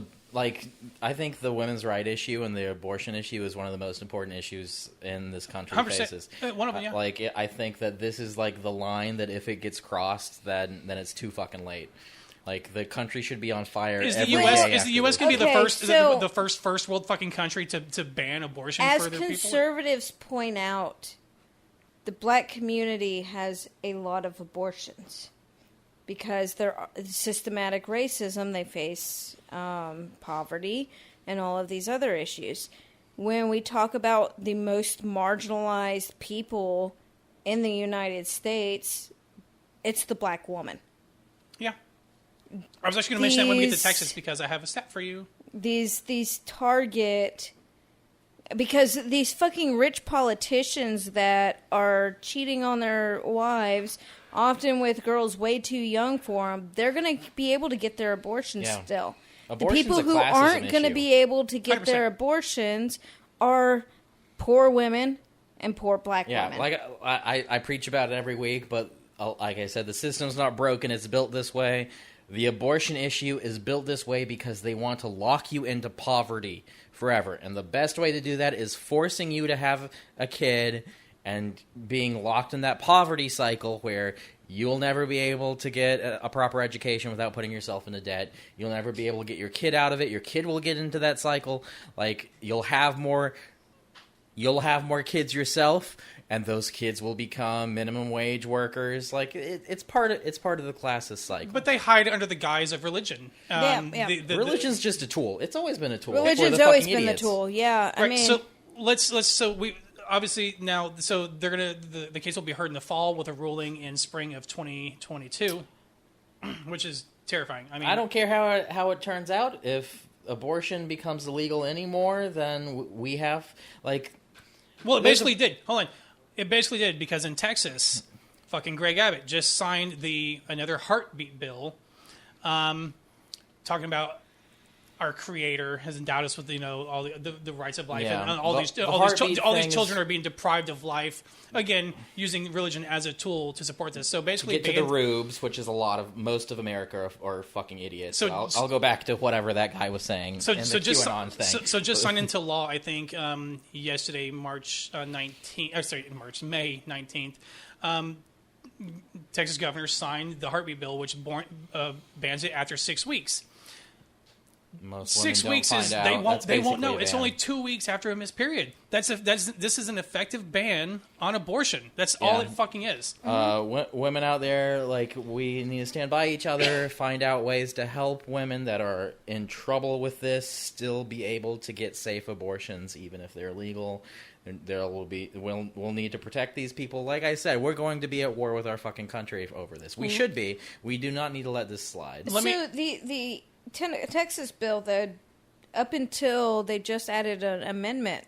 I think the women's right issue and the abortion issue is one of the most important issues in this country 100%. faces. One of them, yeah. I think that this is like the line that if it gets crossed, then it's too fucking late. Like the country should be on fire. Is the every U.S. day is the after U.S. this. going to be Okay, the first? so- Is it the first world fucking country to ban abortion As for their people? conservatives point out, the black community has a lot of abortions because there are systematic racism. They face poverty and all of these other issues. When we talk about the most marginalized people in the United States, it's the black woman. Yeah. I was actually going to mention that when we get to These- Texas because I have a stat for you. These target, because these fucking rich politicians that are cheating on their wives, often with girls way too young for them, they're going to be able to get their abortions Yeah. still. Abortion's the people a who classism aren't going to issue. be able to get 100%. their abortions are poor women and poor black Yeah, women. like I preach about it every week, but like I said, the system's not broken. It's built this way. The abortion issue is built this way because they want to lock you into poverty forever. And the best way to do that is forcing you to have a kid and being locked in that poverty cycle where you'll never be able to get a proper education without putting yourself into debt. You'll never be able to get your kid out of it. Your kid will get into that cycle. Like, you'll have more kids yourself, and those kids will become minimum wage workers. Like, it's part of the classist cycle. But they hide under the guise of religion. Yeah. Religion's just a tool. It's always been a tool. for Religion's the always fucking been the idiots. tool. Yeah, I Right. mean, So we obviously now. So they're gonna the case will be heard in the fall with a ruling in spring of 2022, which is terrifying. I mean, I don't care how it turns out. If abortion becomes illegal anymore, then we have, like... Well, it basically did. Hold on. It basically did, because in Texas, fucking Greg Abbott just signed another heartbeat bill, talking about our Creator has endowed us with, all the rights of life, and all these children are being deprived of life. Again, using religion as a tool to support this. So basically, get to the rubes, which is most of America are fucking idiots. So I'll go back to whatever that guy was saying. So just signed into law, I think, yesterday, May 19th. Texas governor signed the heartbeat bill, which bans it after 6 weeks. Most 6 weeks is they won't know. It's only 2 weeks after a missed period. This is an effective ban on abortion. That's all it fucking is. Women out there, like, we need to stand by each other, find out ways to help women that are in trouble with this still be able to get safe abortions, even if they're legal. We'll need to protect these people. Like I said, we're going to be at war with our fucking country over this. We should be. We do not need to let this slide. The Texas bill, though, up until they just added an amendment,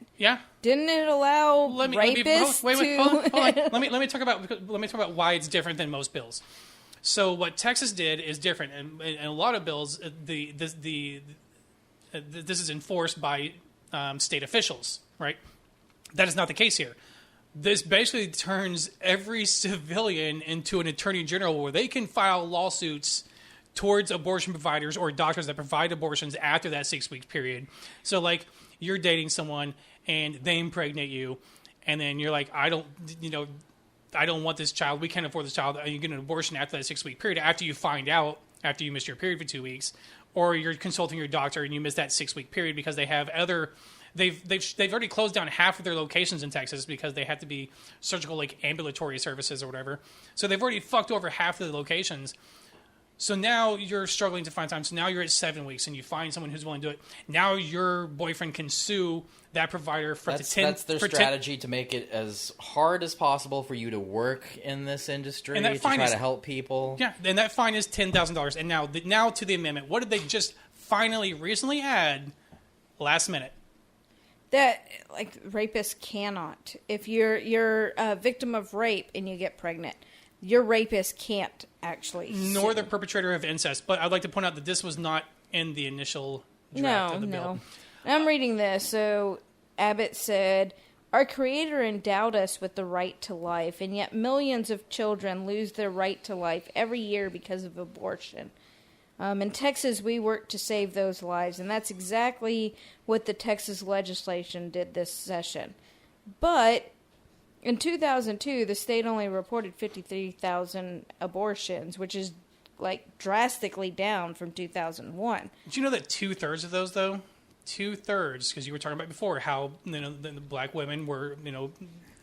didn't it allow rapists hold on. Let me talk about why it's different than most bills. So what Texas did is different, and a lot of bills, this is enforced by state officials, right? That is not the case here. This basically turns every civilian into an attorney general, where they can file lawsuits towards abortion providers or doctors that provide abortions after that 6 week period. So, like, you're dating someone and they impregnate you, and then you're like, I don't want this child. We can't afford this child. You get an abortion after that 6 week period, after you find out, after you missed your period for 2 weeks, or you're consulting your doctor and you miss that 6 week period because they have they've already closed down half of their locations in Texas because they have to be surgical, like, ambulatory services or whatever. So they've already fucked over half of the locations. So now you're struggling to find time. So now you're at 7 weeks, and you find someone who's willing to do it. Now your boyfriend can sue that provider for that's their strategy to make it as hard as possible for you to work in this industry, and to try to help people. Yeah, and that fine is $10,000. And now to the amendment. What did they just finally recently add last minute? That, like, rapists cannot. If you're a victim of rape and you get pregnant, your rapist can't actually nor the perpetrator of incest. But I'd like to point out that this was not in the initial draft of the bill. I'm reading this. So Abbott said, our Creator endowed us with the right to life, and yet millions of children lose their right to life every year because of abortion. In Texas, we work to save those lives, and that's exactly what the Texas legislation did this session. But in 2002, the state only reported 53,000 abortions, which is, like, drastically down from 2001. Did you know that 2/3 of those, though? 2/3, because you were talking about before how the black women were,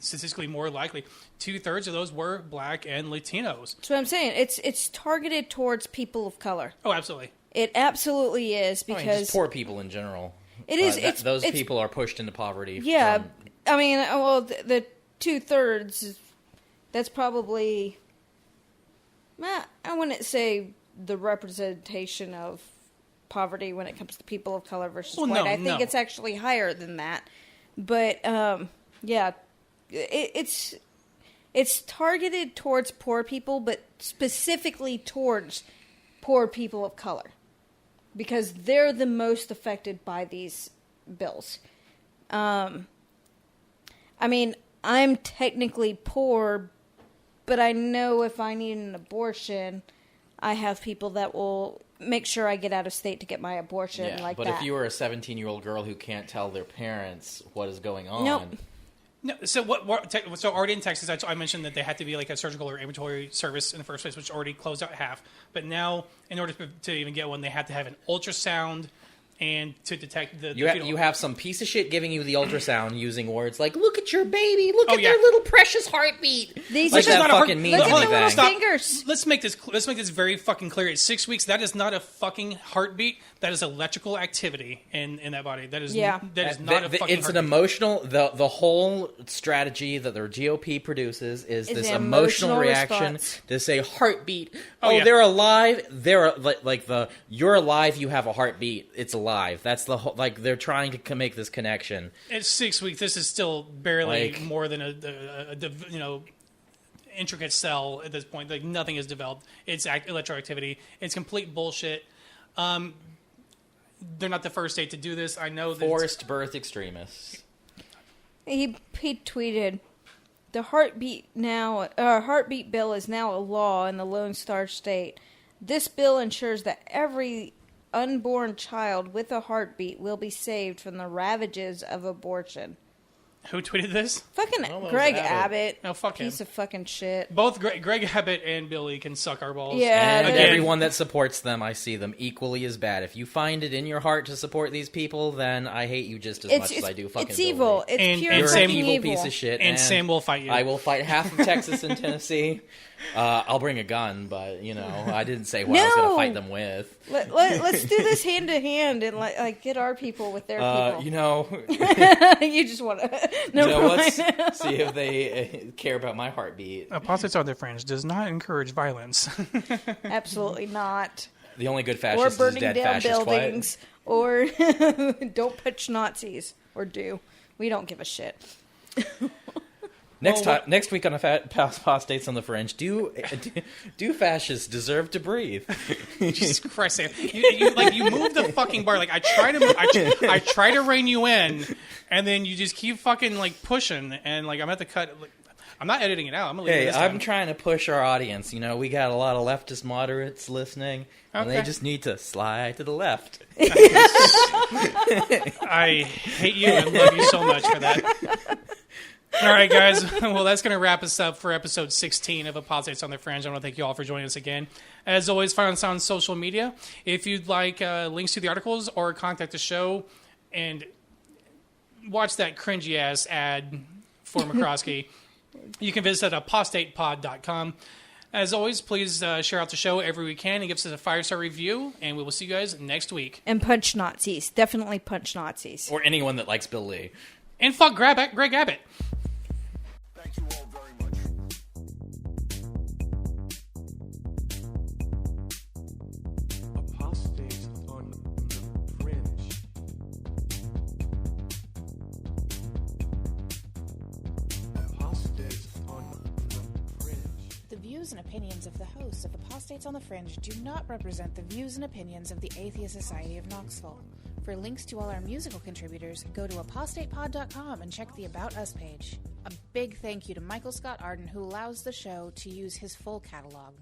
statistically more likely. 2/3 of those were black and Latinos. That's what I'm saying. It's targeted towards people of color. Oh, absolutely. It absolutely is, because just poor people in general. It is. Those people are pushed into poverty. Yeah, I mean, well, the 2/3, that's probably, I wouldn't say the representation of poverty when it comes to people of color versus white. I think it's actually higher than that. But, yeah, it's targeted towards poor people, but specifically towards poor people of color, because they're the most affected by these bills. I mean, I'm technically poor, but I know if I need an abortion, I have people that will make sure I get out of state to get my abortion but if you were a 17-year-old girl who can't tell their parents what is going on... Nope. No, so so already in Texas, I mentioned that they had to be like a surgical or ambulatory service in the first place, which already closed out half. But now, in order to even get one, they have to have an ultrasound, and to detect the You have some piece of shit giving you the ultrasound using words like, look at your baby, look at yeah. their little precious heartbeat. These like are that not fucking means look at the little anything. fingers. Let's make this very fucking clear. At 6 weeks, that is not a fucking heartbeat. That is electrical activity in that body. That is not a fucking It's heartbeat. an emotional. The whole strategy that the GOP produces is this an emotional reaction response. to say heartbeat. Oh, yeah. They're alive. They're you're alive. You have a heartbeat. It's alive. That's the whole. Like they're trying to make this connection. At 6 weeks, this is still barely Like- more than a intricate cell at this point. Like nothing is developed. It's electroactivity. It's complete bullshit. They're not the first state to do this. I know that Forced birth extremists. He tweeted, "The heartbeat bill is now a law in the Lone Star State. This bill ensures that every unborn child with a heartbeat will be saved from the ravages of abortion." Who tweeted this? Fucking Almost Greg Abbott. Abbott. Oh, fuck him. Piece of fucking shit. Both Greg Abbott and Billy can suck our balls. Yeah, And they're- everyone that supports them, I see them equally as bad. If you find it in your heart to support these people, then I hate you just as much as I do fucking It's evil. Billy. It's And- pure and You're Sam- an fucking evil piece of shit. And Sam will fight you. I will fight half of Texas and Tennessee. I'll bring a gun, but, I didn't say what I was going to fight them with. Let's do this hand to hand and like get our people with their people. You just want to. Let's see if they care about my heartbeat. Apostates on the Fringe does not encourage violence. Absolutely not. The only good Or fascist is burning dead down fascist. buildings. Or don't punch Nazis. Or do. We don't give a shit. Next week on Apostates on the Fringe, do fascists deserve to breathe? Jesus Christ, Sam. You move the fucking bar. Like I try to rein you in, and then you just keep fucking pushing, and I'm at the cut. I'm not editing it out. I'm gonna leave it Hey, this I'm time. trying to push our audience. We got a lot of leftist moderates listening, and they Okay. just need to slide to the left. I hate you and love you so much for that. All right, guys. Well, that's going to wrap us up for episode 16 of Apostates on the Fringe. I want to thank you all for joining us again. As always, find us on social media. If you'd like links to the articles or contact the show and watch that cringy-ass ad for Mccloskey, you can visit apostatepod.com. As always, please share out the show every week and give us a 5-star review, and we will see you guys next week. And punch Nazis. Definitely punch Nazis. Or anyone that likes Bill Lee. And fuck Greg Abbott. Thank you all very much. Apostates on the Fringe. Apostates on the Fringe. The views and opinions of the hosts of Apostates on the Fringe do not represent the views and opinions of the Atheist Society of Knoxville. For links to all our musical contributors, go to apostatepod.com and check the About Us page. A big thank you to Michael Scott Arden, who allows the show to use his full catalog.